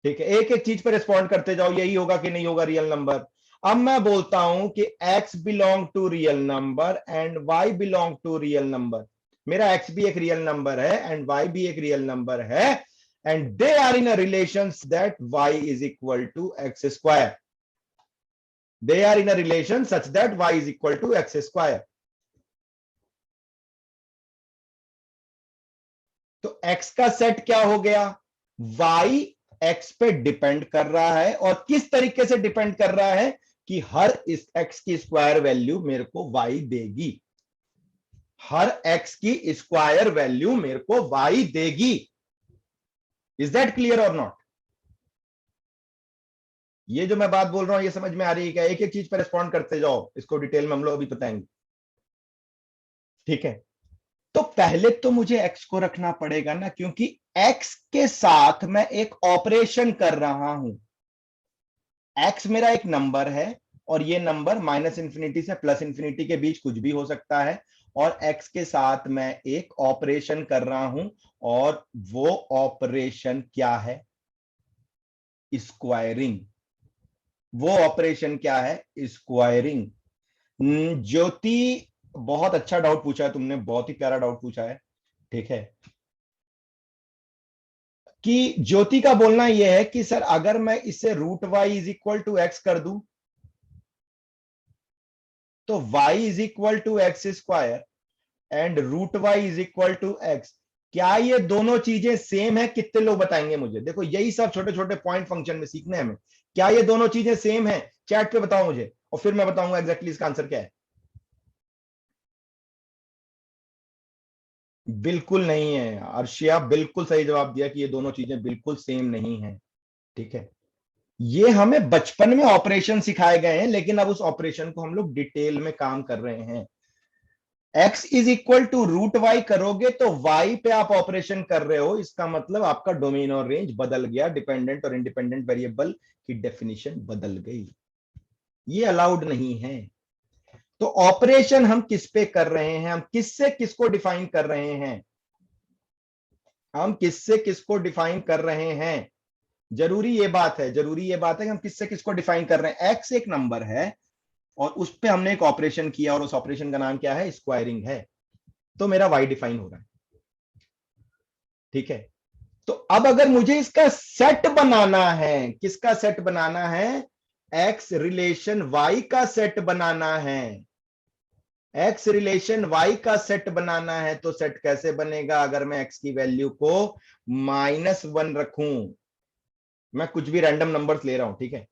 ठीक है। एक एक चीज पर रिस्पॉन्ड करते जाओ, यही होगा कि नहीं होगा रियल नंबर। अब मैं बोलता हूं कि x belong to real number and y belong to real number. मेरा x भी एक रियल नंबर है एंड y भी एक रियल नंबर है, and they are in a relation that y is equal to x square. They are in a relation such that y is equal to x square. तो x का set क्या हो गया, y x पे depend कर रहा है, और किस तरीके से डिपेंड कर रहा है कि हर इस x की स्क्वायर वैल्यू मेरे को y देगी, हर x की स्क्वायर वैल्यू मेरे को y देगी। इज दैट क्लियर और नॉट? ये जो मैं बात बोल रहा हूं ये समझ में आ रही है क्या? एक एक चीज पर रिस्पॉन्ड करते जाओ, इसको डिटेल में हम लोग अभी बताएंगे, ठीक है? तो पहले तो मुझे एक्स को रखना पड़ेगा ना, क्योंकि एक्स के साथ मैं एक ऑपरेशन कर रहा हूं। एक्स मेरा एक नंबर है, और ये नंबर माइनस इंफिनिटी से प्लस इंफिनिटी के बीच कुछ भी हो सकता है, और एक्स के साथ मैं एक ऑपरेशन कर रहा हूं, और वो ऑपरेशन क्या है? स्क्वायरिंग। वो ऑपरेशन क्या है? स्क्वायरिंग। ज्योति, बहुत अच्छा डाउट पूछा है तुमने, बहुत ही प्यारा डाउट पूछा है, ठीक है? कि ज्योति का बोलना यह है कि सर अगर मैं इसे root y is equal to x कर दूं, तो y is equal to x square and root y is equal to x, क्या ये दोनों चीजें सेम है? कितने लोग बताएंगे मुझे? देखो यही सब छोटे छोटे पॉइंट फंक्शन में सीखने हमें। क्या ये दोनों चीजें सेम है? चैट पे बताओ मुझे, और फिर मैं बताऊंगा एग्जैक्टली इसका आंसर क्या है। बिल्कुल नहीं है अर्शिया, बिल्कुल सही जवाब दिया कि ये दोनों चीजें बिल्कुल सेम नहीं है, ठीक है? ये हमें बचपन में ऑपरेशन सिखाए गए हैं, लेकिन अब उस ऑपरेशन को हम लोग डिटेल में काम कर रहे हैं। x is equal to root y करोगे तो y पे आप ऑपरेशन कर रहे हो, इसका मतलब आपका डोमेन और रेंज बदल गया, डिपेंडेंट और इंडिपेंडेंट वेरिएबल की डेफिनेशन बदल गई, ये अलाउड नहीं है। तो ऑपरेशन हम किस पे कर रहे हैं? हम किससे किसको डिफाइन कर रहे हैं? हम किससे किसको डिफाइन कर रहे हैं? जरूरी ये बात है, जरूरी ये बात है कि हम किससे किसको डिफाइन कर रहे हैं। एक्स एक नंबर है, और उस पे हमने एक ऑपरेशन किया, और उस ऑपरेशन का नाम क्या है? स्क्वायरिंग है। तो मेरा वाई डिफाइन हो रहा है, ठीक है? तो अब अगर मुझे इसका सेट बनाना है, किसका सेट बनाना है? एक्स रिलेशन वाई का सेट बनाना है। एक्स रिलेशन वाई का सेट बनाना है, तो सेट कैसे बनेगा? अगर मैं एक्स की वैल्यू को -1 रखूं, मैं कुछ भी रैंडम नंबर्स ले रहा हूं, ठीक है?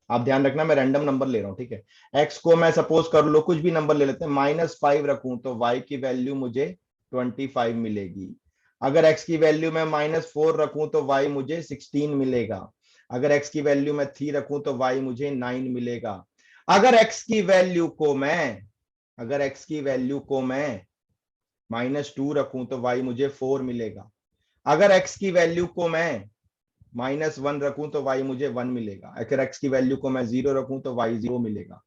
आप ध्यान रखना, मैं रैंडम नंबर ले रहा हूं, ठीक है? एक्स को मैं सपोज कर लो, कुछ भी नंबर ले लेते हैं, -5 रखूं, तो वाई की वैल्यू मुझे 25 मिलेगी। अगर एक्स की वैल्यू मैं -4 रखूं तो वाई मुझे 16 मिलेगा। अगर एक्स की वैल्यू मैं 3 रखूं तो वाई मुझे 9 मिलेगा। अगर एक्स की वैल्यू को मैं अगर एक्स की वैल्यू को मैं -2 रखूं तो वाई मुझे 4 मिलेगा। अगर एक्स की वैल्यू को मैं -1 रखूं तो वाई मुझे 1 मिलेगा। अगर एक्स की वैल्यू को मैं 0 रखूं तो वाई 0 मिलेगा।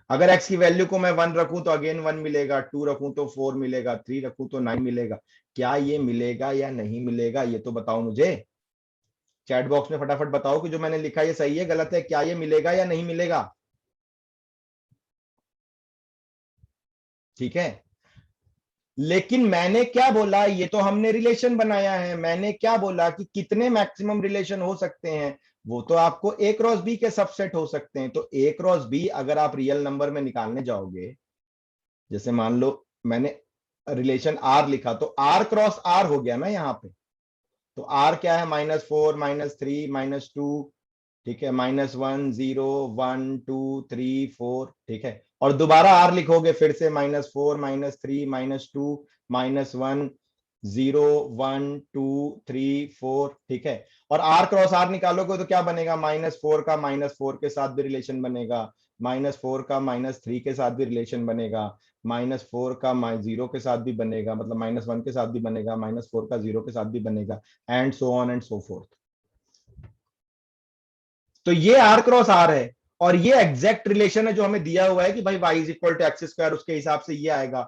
अगर एक्स की वैल्यू को मैं 1 रखूं तो अगेन 1 मिलेगा, 2 रखूं तो 4 मिलेगा, 3 रखूं तो 9 मिलेगा। क्या ये मिलेगा या नहीं मिलेगा, ये तो बताओ मुझे। चैट बॉक्स में फटाफट बताओ कि जो मैंने लिखा ये सही है गलत है, क्या ये मिलेगा या नहीं मिलेगा? ठीक है, लेकिन मैंने क्या बोला? ये तो हमने रिलेशन बनाया है। मैंने क्या बोला कि कितने मैक्सिमम रिलेशन हो सकते हैं? वो तो आपको ए क्रॉस बी के सबसेट हो सकते हैं। तो ए क्रॉस बी अगर आप रियल नंबर में निकालने जाओगे, जैसे मान लो मैंने रिलेशन आर लिखा, तो आर क्रॉस आर हो गया ना यहाँ पे। तो आर क्या है? -4, -3, -2, ठीक है, -1, 0, 1, 2, 3, 4, ठीक है? और दोबारा आर लिखोगे फिर से, -4, -3, -2, -1, 0, 1, 2, 3, 4, ठीक है? और आर क्रॉस आर निकालोगे तो क्या बनेगा? -4 का -4 के साथ भी रिलेशन बनेगा, -4 का -3 के साथ भी रिलेशन बनेगा, -4 का -0 के साथ भी बनेगा, मतलब -1 के साथ भी बनेगा, -4 का 0 के साथ भी बनेगा, and so on and so fourth. तो ये आर क्रॉस आर है, और ये एग्जैक्ट रिलेशन है जो हमें दिया हुआ है कि भाई y is equal to x square, उसके हिसाब से ये आएगा।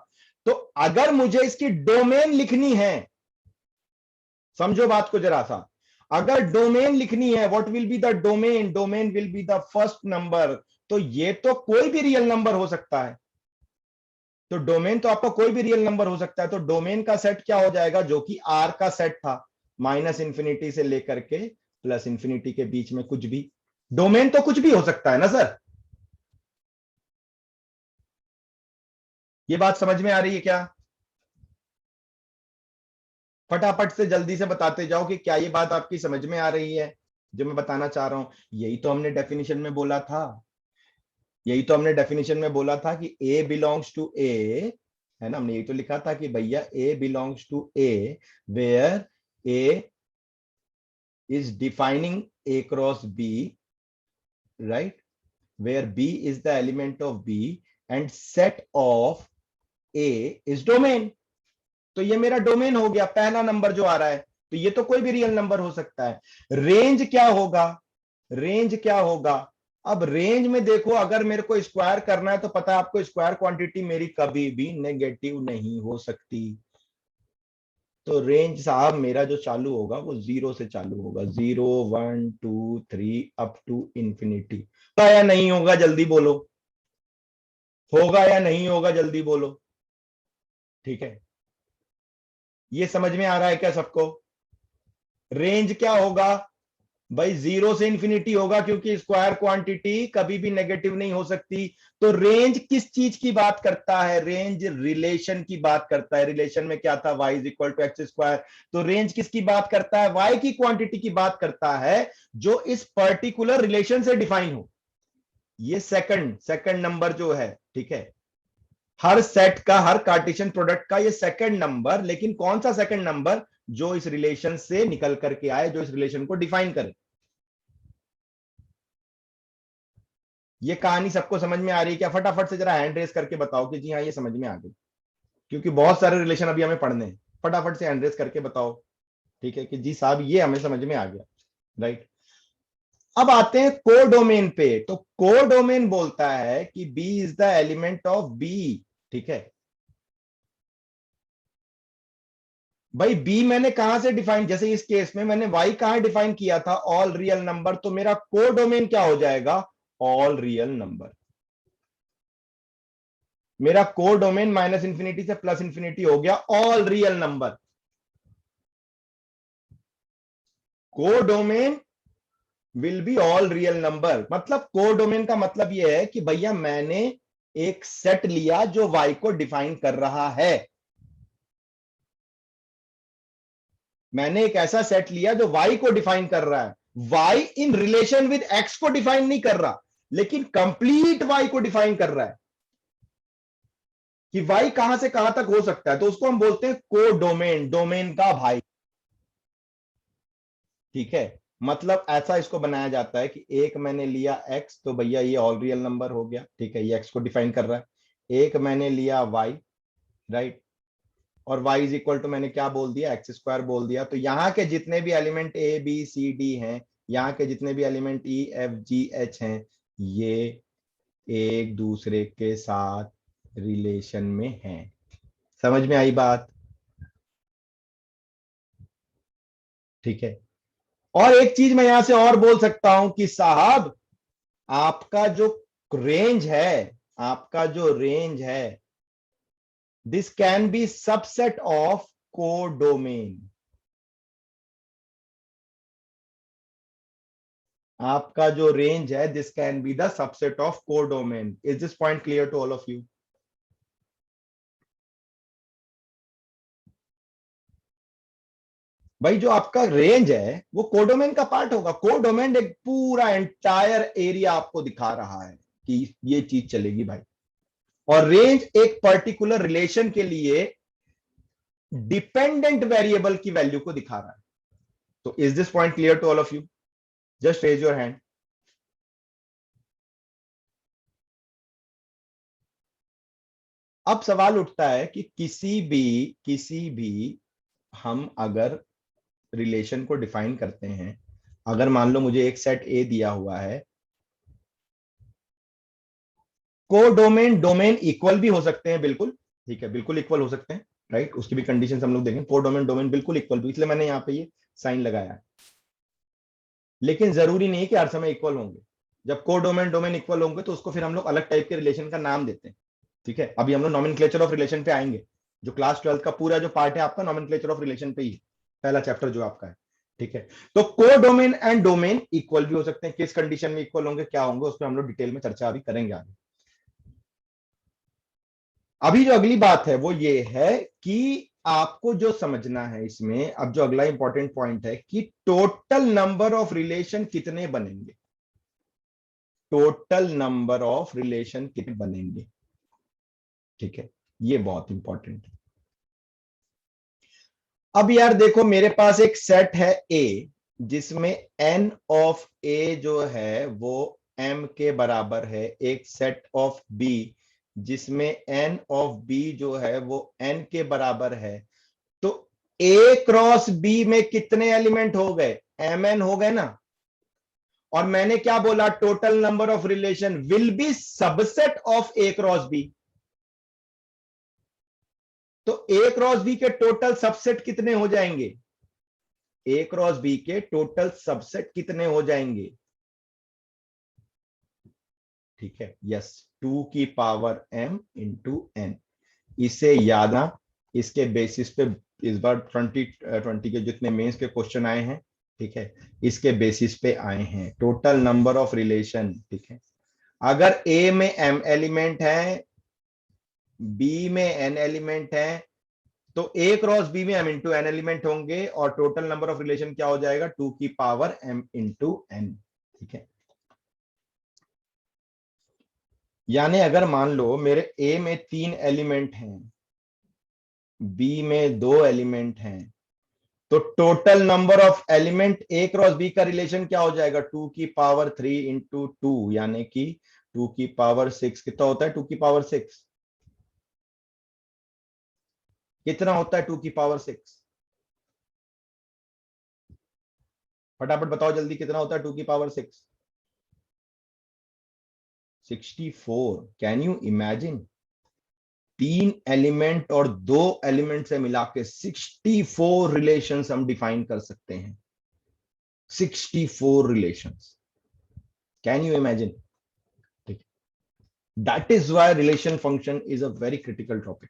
तो अगर मुझे इसकी डोमेन लिखनी है, समझो बात को जरा सा, अगर डोमेन लिखनी है, what will be the domain? Domain will be the first number. तो ये तो कोई भी रियल नंबर हो सकता है। तो डोमेन तो आपका कोई भी रियल नंबर हो सकता है। तो डोमेन का सेट क्या हो जाएगा? जो कि आर का सेट था, -इंफिनिटी से लेकर के +इंफिनिटी के बीच में कुछ भी। डोमेन तो कुछ भी हो सकता है ना सर? ये बात समझ में आ रही है क्या? फटाफट से जल्दी से बताते जाओ कि क्या ये बात आपकी समझ में आ रही है जो मैं बताना चाह रहा हूं। यही तो हमने डेफिनेशन में बोला था, यही तो हमने डेफिनेशन में बोला था कि ए बिलोंग्स टू ए, है ना? हमने यही तो लिखा था कि भैया A belongs to A, where A is defining A cross B, right, where B is the element of B and set of A is domain. तो ये मेरा डोमेन हो गया, पहला नंबर जो आ रहा है, तो ये तो कोई भी रियल नंबर हो सकता है। रेंज क्या होगा, रेंज क्या होगा? अब रेंज में देखो, अगर मेरे को स्क्वायर करना है तो पता है आपको, स्क्वायर क्वांटिटी मेरी कभी भी नेगेटिव नहीं हो सकती। तो रेंज साहब मेरा जो चालू होगा वो 0 से चालू होगा, 0 1 2 3 अप टू इंफिनिटी। होगा या नहीं होगा जल्दी बोलो, होगा या नहीं होगा जल्दी बोलो। ठीक है, ये समझ में आ रहा है क्या सबको? रेंज क्या होगा भाई? 0 से इंफिनिटी होगा, क्योंकि स्क्वायर क्वांटिटी कभी भी नेगेटिव नहीं हो सकती। तो रेंज किस चीज की बात करता है? रेंज रिलेशन की बात करता है। रिलेशन में क्या था? y is equal to x square. तो रेंज किसकी बात करता है? y की क्वांटिटी की बात करता है, जो इस पर्टिकुलर रिलेशन से डिफाइन हो। ये सेकंड नंबर जो है, ठीक है, हर सेट का, हर कार्टेशियन प्रोडक्ट का ये सेकंड नंबर, लेकिन कौन सा सेकंड नंबर? जो इस रिलेशन से निकल करके आए, जो इस रिलेशन को डिफाइन करे। ये कहानी सबको समझ में आ रही है क्या? फटाफट से जरा हैंड रेस करके बताओ कि जी हाँ, ये समझ में आ गई, क्योंकि बहुत सारे रिलेशन अभी हमें पढ़ने हैं। फटाफट से हैंड रेस करके बताओ, ठीक है, कि जी साहब ये हमें समझ में आ गया, राइट। अब आते हैं कोडोमेन पे। तो कोडोमेन बोलता है कि B is the element of B, ठीक है भाई। बी मैंने कहां से डिफाइन, जैसे इस केस में मैंने वाई कहां डिफाइन किया था? All real number. तो मेरा कोडोमेन क्या हो जाएगा? All real number. मेरा कोडोमेन माइनस इंफिनिटी से प्लस इंफिनिटी हो गया, all real number. Codomain will be all real number. मतलब कोडोमेन का मतलब यह है कि भैया मैंने एक सेट लिया जो वाई को डिफाइन कर रहा है। मैंने एक ऐसा सेट लिया जो y को डिफाइन कर रहा है। y in relation with x को डिफाइन नहीं कर रहा, लेकिन कंप्लीट y को डिफाइन कर रहा है कि y कहां से कहां तक हो सकता है। तो उसको हम बोलते हैं कोडोमेन, डोमेन का भाई, ठीक है। मतलब ऐसा इसको बनाया जाता है कि एक मैंने लिया x, तो भैया ये ऑल रियल नंबर हो गया, ठीक है, ये x को डिफाइन कर रहा है। एक मैंने लिया y, राइट, और y इज इक्वल टू मैंने क्या बोल दिया? एक्स स्क्वायर बोल दिया। तो यहाँ के जितने भी element A B C D हैं, यहाँ के जितने भी element E F G H हैं, ये एक दूसरे के साथ रिलेशन में हैं। समझ में आई बात? ठीक है। और एक चीज मैं यहां से और बोल सकता हूं कि साहब आपका जो रेंज है, आपका जो रेंज है, this can be subset of codomain. आपका जो रेंज है, this can be the subset of codomain. Is this point clear to all of you? भाई जो आपका रेंज है वो कोडोमेन का पार्ट होगा। कोडोमेन एक पूरा एंटायर एरिया आपको दिखा रहा है कि ये चीज चलेगी भाई। और रेंज एक पर्टिकुलर रिलेशन के लिए डिपेंडेंट वेरिएबल की वैल्यू को दिखा रहा है। तो is this point clear to all of you? Just raise your hand. अब सवाल उठता है कि किसी भी हम अगर रिलेशन को डिफाइन करते हैं, अगर मान लो मुझे एक सेट ए दिया हुआ है, कोडोमेन डोमेन इक्वल भी हो सकते हैं, बिल्कुल ठीक है, बिल्कुल इक्वल हो सकते हैं, राइट। उसकी भी कंडीशन हम लोग देखें। कोडोमेन डोमेन बिल्कुल इक्वल भी, इसलिए मैंने यहाँ पे ये साइन लगाया है। लेकिन जरूरी नहीं कि हर समय इक्वल होंगे। जब कोडोमेन डोमेन इक्वल होंगे तो उसको फिर हम लोग अलग टाइप के रिलेशन का नाम देते हैं, ठीक है। अभी हम लोग नॉमेनक्लेचर ऑफ रिलेशन पे आएंगे। जो क्लास 12 का पूरा जो पार्ट है आपका नॉमेनक्लेचर ऑफ रिलेशन पे ही है, पहला चैप्टर जो आपका है, ठीक है। तो कोडोमेन एंड डोमेन इक्वल भी हो सकते हैं। किस कंडीशन में इक्वल होंगे, क्या होंगे, उस पर हम लोग डिटेल में चर्चा अभी करेंगे आगे। अभी जो अगली बात है वो ये है कि आपको जो समझना है इसमें, अब जो अगला इंपॉर्टेंट पॉइंट है कि टोटल नंबर ऑफ रिलेशन कितने बनेंगे। टोटल नंबर ऑफ रिलेशन कितने बनेंगे, ठीक है, ये बहुत इंपॉर्टेंट है। अब यार देखो, मेरे पास एक सेट है ए, जिसमें एन ऑफ ए जो है वो m के बराबर है एक सेट ऑफ b जिसमें n ऑफ b जो है वो n के बराबर है, तो a क्रॉस b में कितने एलिमेंट हो गए? mn हो गए ना। और मैंने क्या बोला? Total number of relation will be subset of a cross b। तो a क्रॉस b के टोटल सबसेट कितने हो जाएंगे? a क्रॉस b के टोटल सबसेट कितने हो जाएंगे? ठीक है, यस, 2 की पावर m इंटू n। इसे याद ना, इसके बेसिस पे इस बार 2020 के जितने मेंस के क्वेश्चन आए हैं, ठीक है, इसके बेसिस पे आए हैं टोटल नंबर ऑफ रिलेशन। ठीक है, अगर a में m एलिमेंट है, b में n एलिमेंट है, तो a क्रॉस b में m इंटू n एलिमेंट होंगे और टोटल नंबर ऑफ रिलेशन क्या हो जाएगा? 2 की पावर m इंटू n। ठीक है, यानी अगर मान लो मेरे a में 3 एलिमेंट हैं, b में 2 एलिमेंट हैं, तो total number of element a cross b का रिलेशन क्या हो जाएगा? 2 की पावर 3 इंटू 2, यानी कि 2 की पावर 6। कितना होता है 2 की पावर 6? कितना होता है 2 की पावर 6? फटाफट बताओ जल्दी, कितना होता है 2 की power 6? 64। Can you imagine? 3 element और 2 एलिमेंट से मिला के 64 रिलेशंस हम डिफाइन कर सकते हैं। 64 रिलेशंस, कैन यू इमेजिन? ठीक, that is why relation function is a very critical topic,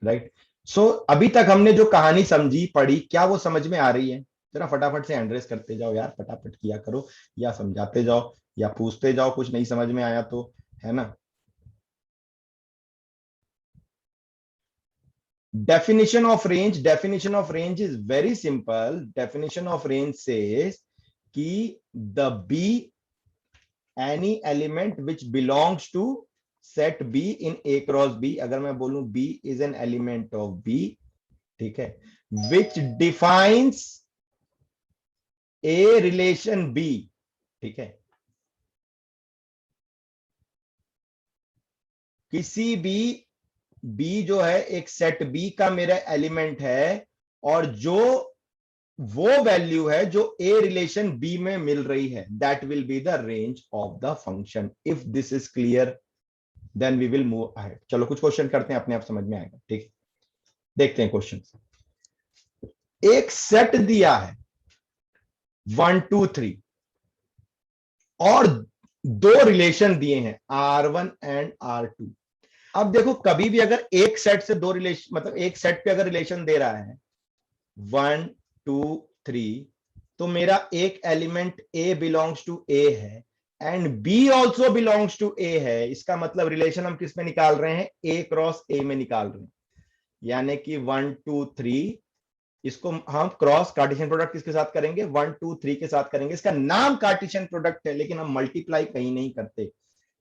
right? So अभी तक हमने जो कहानी समझी पढ़ी, क्या वो समझ में आ रही है? जरा फटाफट से एंड्रेस करते जाओ यार, फटाफट किया करो, या समझाते जाओ या पूछते जाओ कुछ नहीं समझ में आया तो, है ना? Definition of range is very simple. Definition of range says कि the B, any element which belongs to set B in A cross B, अगर मैं बोलूं B is an element of B, ठीक है, which defines A relation B, ठीक है, किसी भी B जो है एक सेट B का मेरा एलिमेंट है, और जो वो वैल्यू है जो ए रिलेशन बी में मिल रही है, that will be the range of the function. If this is clear then we will move ahead. चलो कुछ क्वेश्चन करते हैं, अपने आप समझ में आएगा। ठीक, देखते हैं क्वेश्चन। एक सेट दिया है 1 2 3 और 2 रिलेशन दिए हैं R1 एंड R2। अब देखो, कभी भी अगर एक सेट से 2 रिलेशन, मतलब एक सेट पे अगर रिलेशन दे रहा है 1 2 3, तो मेरा एक element A belongs to A है and B also belongs to A है। इसका मतलब रिलेशन हम किस में निकाल रहे हैं? A क्रॉस A में निकाल रहे हैं, यानी कि 1 2 3, इसको हम क्रॉस कार्टेशियन प्रोडक्ट किसके साथ करेंगे? 1 2 3 के साथ करेंगे। इसका नाम कार्टेशियन प्रोडक्ट है, लेकिन हम मल्टीप्लाई कहीं नहीं करते।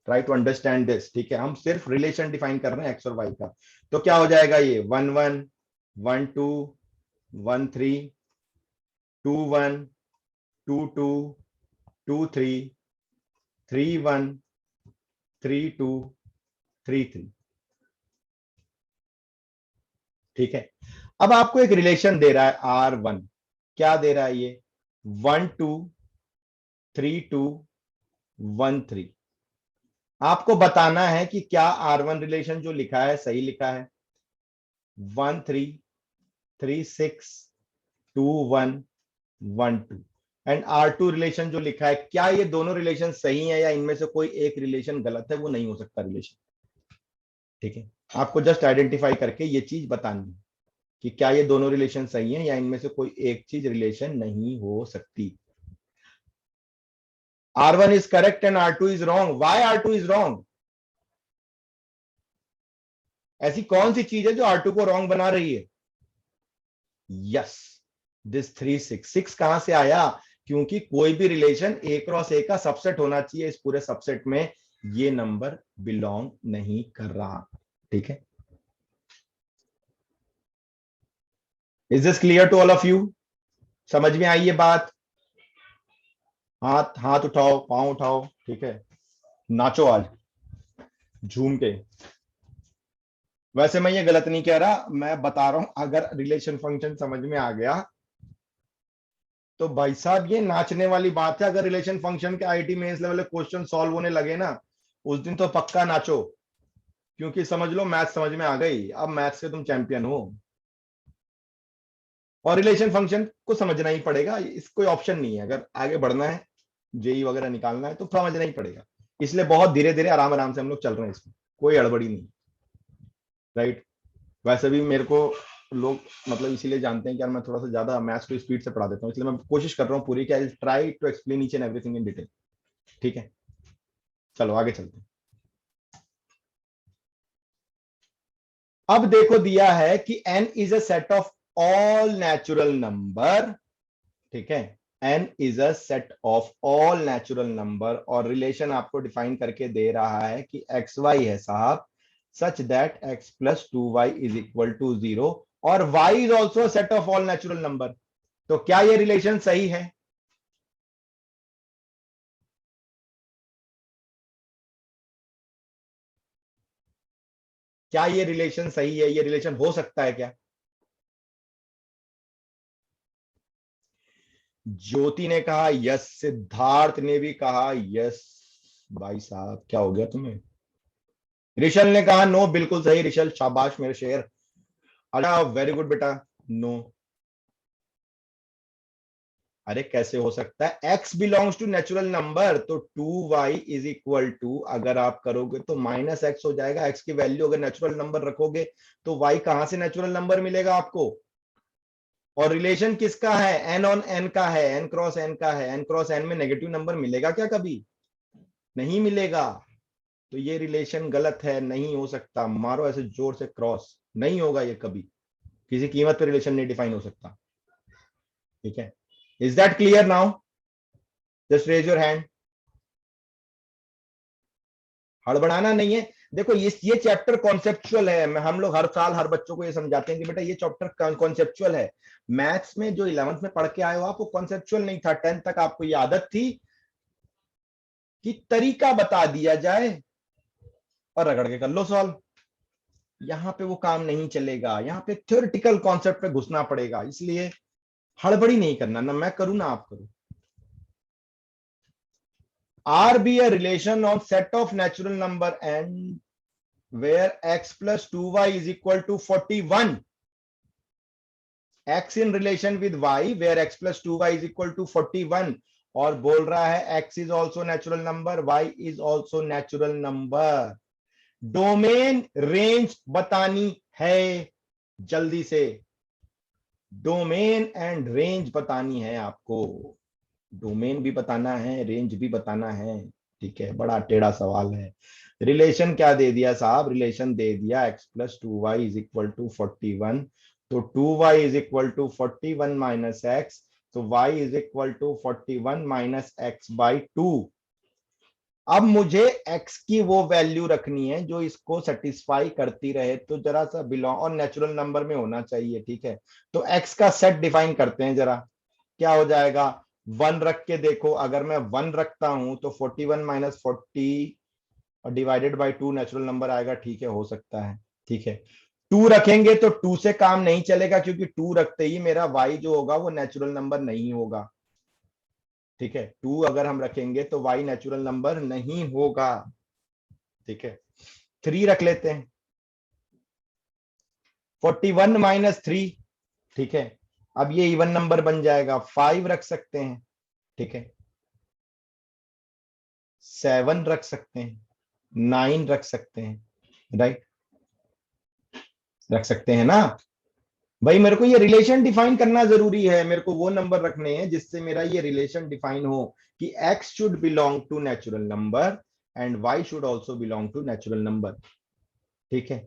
ट्राई टू अंडरस्टैंड दिस, ठीक है? हम सिर्फ रिलेशन डिफाइन कर रहे हैं एक्स और वाई का। तो क्या हो जाएगा? ये 1 1 1 2 1 3 2 1 2 2 2 3 3 1 3 2 3 3। ठीक है, अब आपको एक रिलेशन दे रहा है R1। क्या दे रहा है ये? 1 2 3 2 1 3। आपको बताना है कि क्या R1 रिलेशन जो लिखा है सही लिखा है? 1 3 3 6 2 1 1 2। एंड R2 रिलेशन जो लिखा है, क्या ये दोनों रिलेशन सही है या इनमें से कोई एक रिलेशन गलत है? वो नहीं हो सकता रिलेशन। ठीक है, आपको जस्ट आइडेंटिफाई करके ये चीज बतानी है कि क्या ये दोनों रिलेशन सही हैं या इनमें से कोई एक चीज रिलेशन नहीं हो सकती। R1 is correct and R2 is wrong. Why R2 is wrong? ऐसी कौन सी चीज है जो R2 को रॉन्ग बना रही है? Yes, this 3 6। 6 कहां से आया? क्योंकि कोई भी रिलेशन A क्रॉस A का सबसेट होना चाहिए। इस पूरे सबसेट में ये नंबर बिलोंग नहीं कर रहा। ठीक है, is this clear to all of you? समझ में आई ये बात? हाथ हाथ उठाओ, पांव उठाओ, ठीक है, नाचो आज झूम के। वैसे मैं ये गलत नहीं कह रहा, मैं बता रहा हूं, अगर रिलेशन फंक्शन समझ में आ गया तो भाई साहब ये नाचने वाली बात है। अगर रिलेशन फंक्शन के IIT mains level question solve होने लगे ना, उस दिन तो पक्का नाचो, क्योंकि समझ लो मैथ समझ में आ गई, अब मैथ से तुम चैंपियन हो। और रिलेशन फंक्शन को समझना ही पड़ेगा, इस कोई ऑप्शन नहीं है। अगर आगे बढ़ना है, जेई वगैरह निकालना है, तो समझना ही पड़ेगा। इसलिए बहुत धीरे धीरे आराम आराम से हम लोग चल रहे हैं, इसमें कोई हड़बड़ी नहीं, राइट। वैसे भी मेरे को लोग मतलब इसीलिए जानते हैं कि यार मैं थोड़ा सा ज्यादा मैथ्स को स्पीड से पढ़ा देता हूँ, इसलिए मैं कोशिश कर रहा हूँ पूरी, कि I try to explain each and everything in detail. ठीक है, चलो आगे चलते हैं। अब देखो दिया है कि n is a set of all natural number, ठीक है, n is a set of all natural number, और रिलेशन आपको डिफाइन करके दे रहा है कि एक्स वाई है साहब, such that x plus two y is equal to zero, और y is also set of all natural number. तो क्या ये रिलेशन सही है? क्या ये रिलेशन सही है? ये रिलेशन हो सकता है क्या? ज्योति ने कहा यस, सिद्धार्थ ने भी कहा यस। भाई साहब क्या हो गया तुम्हें? ऋषल ने कहा नो, बिल्कुल सही ऋषल, शाबाश मेरे शेर। अच्छा वेरी गुड बेटा, नो। अरे कैसे हो सकता है, x belongs to natural number, तो 2y इज इक्वल टू, अगर आप करोगे तो माइनस एक्स हो जाएगा। x की वैल्यू अगर नेचुरल नंबर रखोगे तो y कहां से नेचुरल नंबर मिलेगा आपको? और रिलेशन किसका है? n ऑन n का है, n क्रॉस n का है। n क्रॉस n में नेगेटिव नंबर मिलेगा क्या कभी? नहीं मिलेगा। तो ये रिलेशन गलत है, नहीं हो सकता। मारो ऐसे जोर से क्रॉस, नहीं होगा ये कभी, किसी कीमत पे रिलेशन नहीं डिफाइन हो सकता। ठीक है, is that clear now? Just raise your hand. हड़बड़ाना नहीं है। देखो ये चैप्टर कॉन्सेप्चुअल है, हम लोग हर साल हर बच्चों को ये समझाते हैं कि बेटा ये चैप्टर कॉन्सेप्चुअल है। मैथ्स में जो 11th में पढ़ के आए हो आप, वो कॉन्सेप्चुअल नहीं था। 10th तक आपको ये आदत थी कि तरीका बता दिया जाए और रगड़ के कर लो सॉल्व। यहाँ पे वो काम नहीं चलेगा, यहाँ पे थ्योरेटिकल कॉन्सेप्ट पे घुसना पड़ेगा। इसलिए हड़बड़ी नहीं करना, ना मैं करूं ना आप करूं। R be a relation of set of natural number and where x plus 2y is equal to 41, x in relation with y where x plus 2y is equal to 41, और बोल रहा है x is also natural number, y is also natural number। Domain range बतानी है, जल्दी से domain and range बतानी है आपको। डोमेन भी बताना है, रेंज भी बताना है। ठीक है, बड़ा टेढ़ा सवाल है। रिलेशन क्या दे दिया साहब? रिलेशन दे दिया x plus two y is equal to 41, तो 2y is equal to 41 minus x, तो y is equal to 41 minus x by 2। अब मुझे x की वो वैल्यू रखनी है जो इसको सेटिस्फाई करती रहे, तो जरा सा बिलोंग और नेचुरल नंबर में होना चाहिए। ठीक है, तो x का सेट डिफाइन करते हैं जरा, क्या हो जाएगा? 1 रख के देखो, अगर मैं 1 रखता हूं तो 41 माइनस 40 और डिवाइडेड बाई 2 नेचुरल नंबर आएगा। ठीक है, हो सकता है। ठीक है, 2 रखेंगे तो 2 से काम नहीं चलेगा, क्योंकि 2 रखते ही मेरा y जो होगा वो नेचुरल नंबर नहीं होगा। ठीक है, 2 अगर हम रखेंगे तो y नेचुरल नंबर नहीं होगा। ठीक है, 3 रख लेते हैं, 41 माइनस 3। ठीक है, अब ये इवन नंबर बन जाएगा। 5 रख सकते हैं, ठीक है, 7 रख सकते हैं, 9 रख सकते हैं, राइट, रख सकते हैं ना? भाई मेरे को ये रिलेशन डिफाइन करना जरूरी है, मेरे को वो नंबर रखने हैं जिससे मेरा ये रिलेशन डिफाइन हो कि x should belong to natural number and y should also belong to natural number. ठीक है,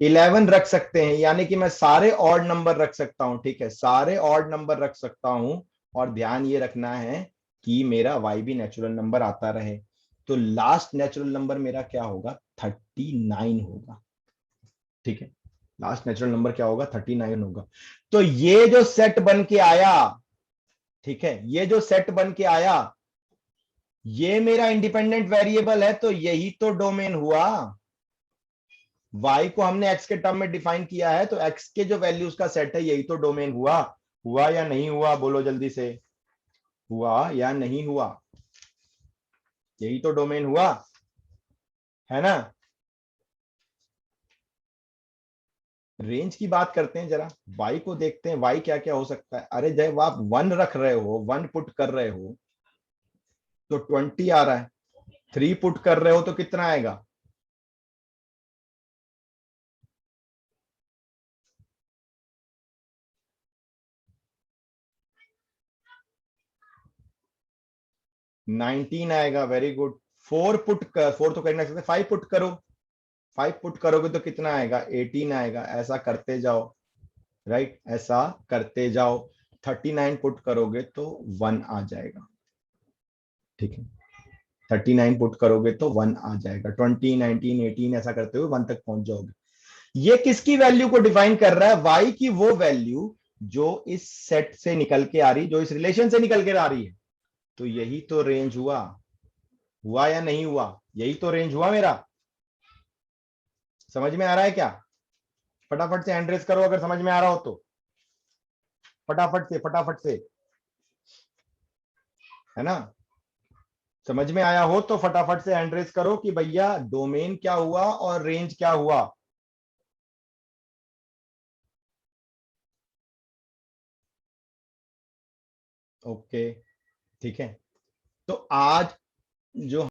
11 रख सकते हैं, यानी कि मैं सारे ऑड नंबर रख सकता हूं। ठीक है, सारे ऑड नंबर रख सकता हूं, और ध्यान ये रखना है कि मेरा y भी नेचुरल नंबर आता रहे। तो लास्ट नेचुरल नंबर मेरा क्या होगा? 39 होगा। ठीक है, लास्ट नेचुरल नंबर क्या होगा? 39 होगा। तो ये जो सेट बन के आया, ठीक है, ये जो सेट बन के आया ये मेरा इंडिपेंडेंट वेरिएबल है, तो यही तो डोमेन हुआ। y को हमने x के टर्म में डिफाइन किया है, तो x के जो वैल्यूज का सेट है यही तो डोमेन हुआ। हुआ या नहीं हुआ, बोलो जल्दी से, हुआ या नहीं हुआ? यही तो डोमेन हुआ, है ना? रेंज की बात करते हैं जरा, y को देखते हैं, y क्या क्या हो सकता है। अरे जब आप 1 रख रहे हो, 1 पुट कर रहे हो तो 20 आ रहा है, 3 पुट कर रहे हो तो कितना आएगा? नाइनटीन आएगा, वेरी गुड। 4 पुट कर, 4 तो कर नहीं सकते, 5 पुट करो, 5 पुट करोगे तो कितना आएगा? 18 आएगा। ऐसा करते जाओ, राइट, ऐसा करते जाओ। 39 पुट करोगे तो 1 आ जाएगा, ठीक है। 39 पुट करोगे तो 1 आ जाएगा। 20, 19, 18 ऐसा करते हुए 1 तक पहुंच जाओगे। ये किसकी वैल्यू को डिफाइन कर रहा है? y की वो वैल्यू जो इस सेट से निकल के आ रही, जो इस रिलेशन से निकल के आ रही है। तो यही तो रेंज हुआ। हुआ या नहीं हुआ? यही तो रेंज हुआ मेरा। समझ में आ रहा है क्या? फटाफट से हैंड रेस करो अगर समझ में आ रहा हो तो, फटाफट से, फटाफट से, है ना? समझ में आया हो तो फटाफट से हैंड रेस करो कि भैया डोमेन क्या हुआ और रेंज क्या हुआ। ओके, ठीक है। तो आज जो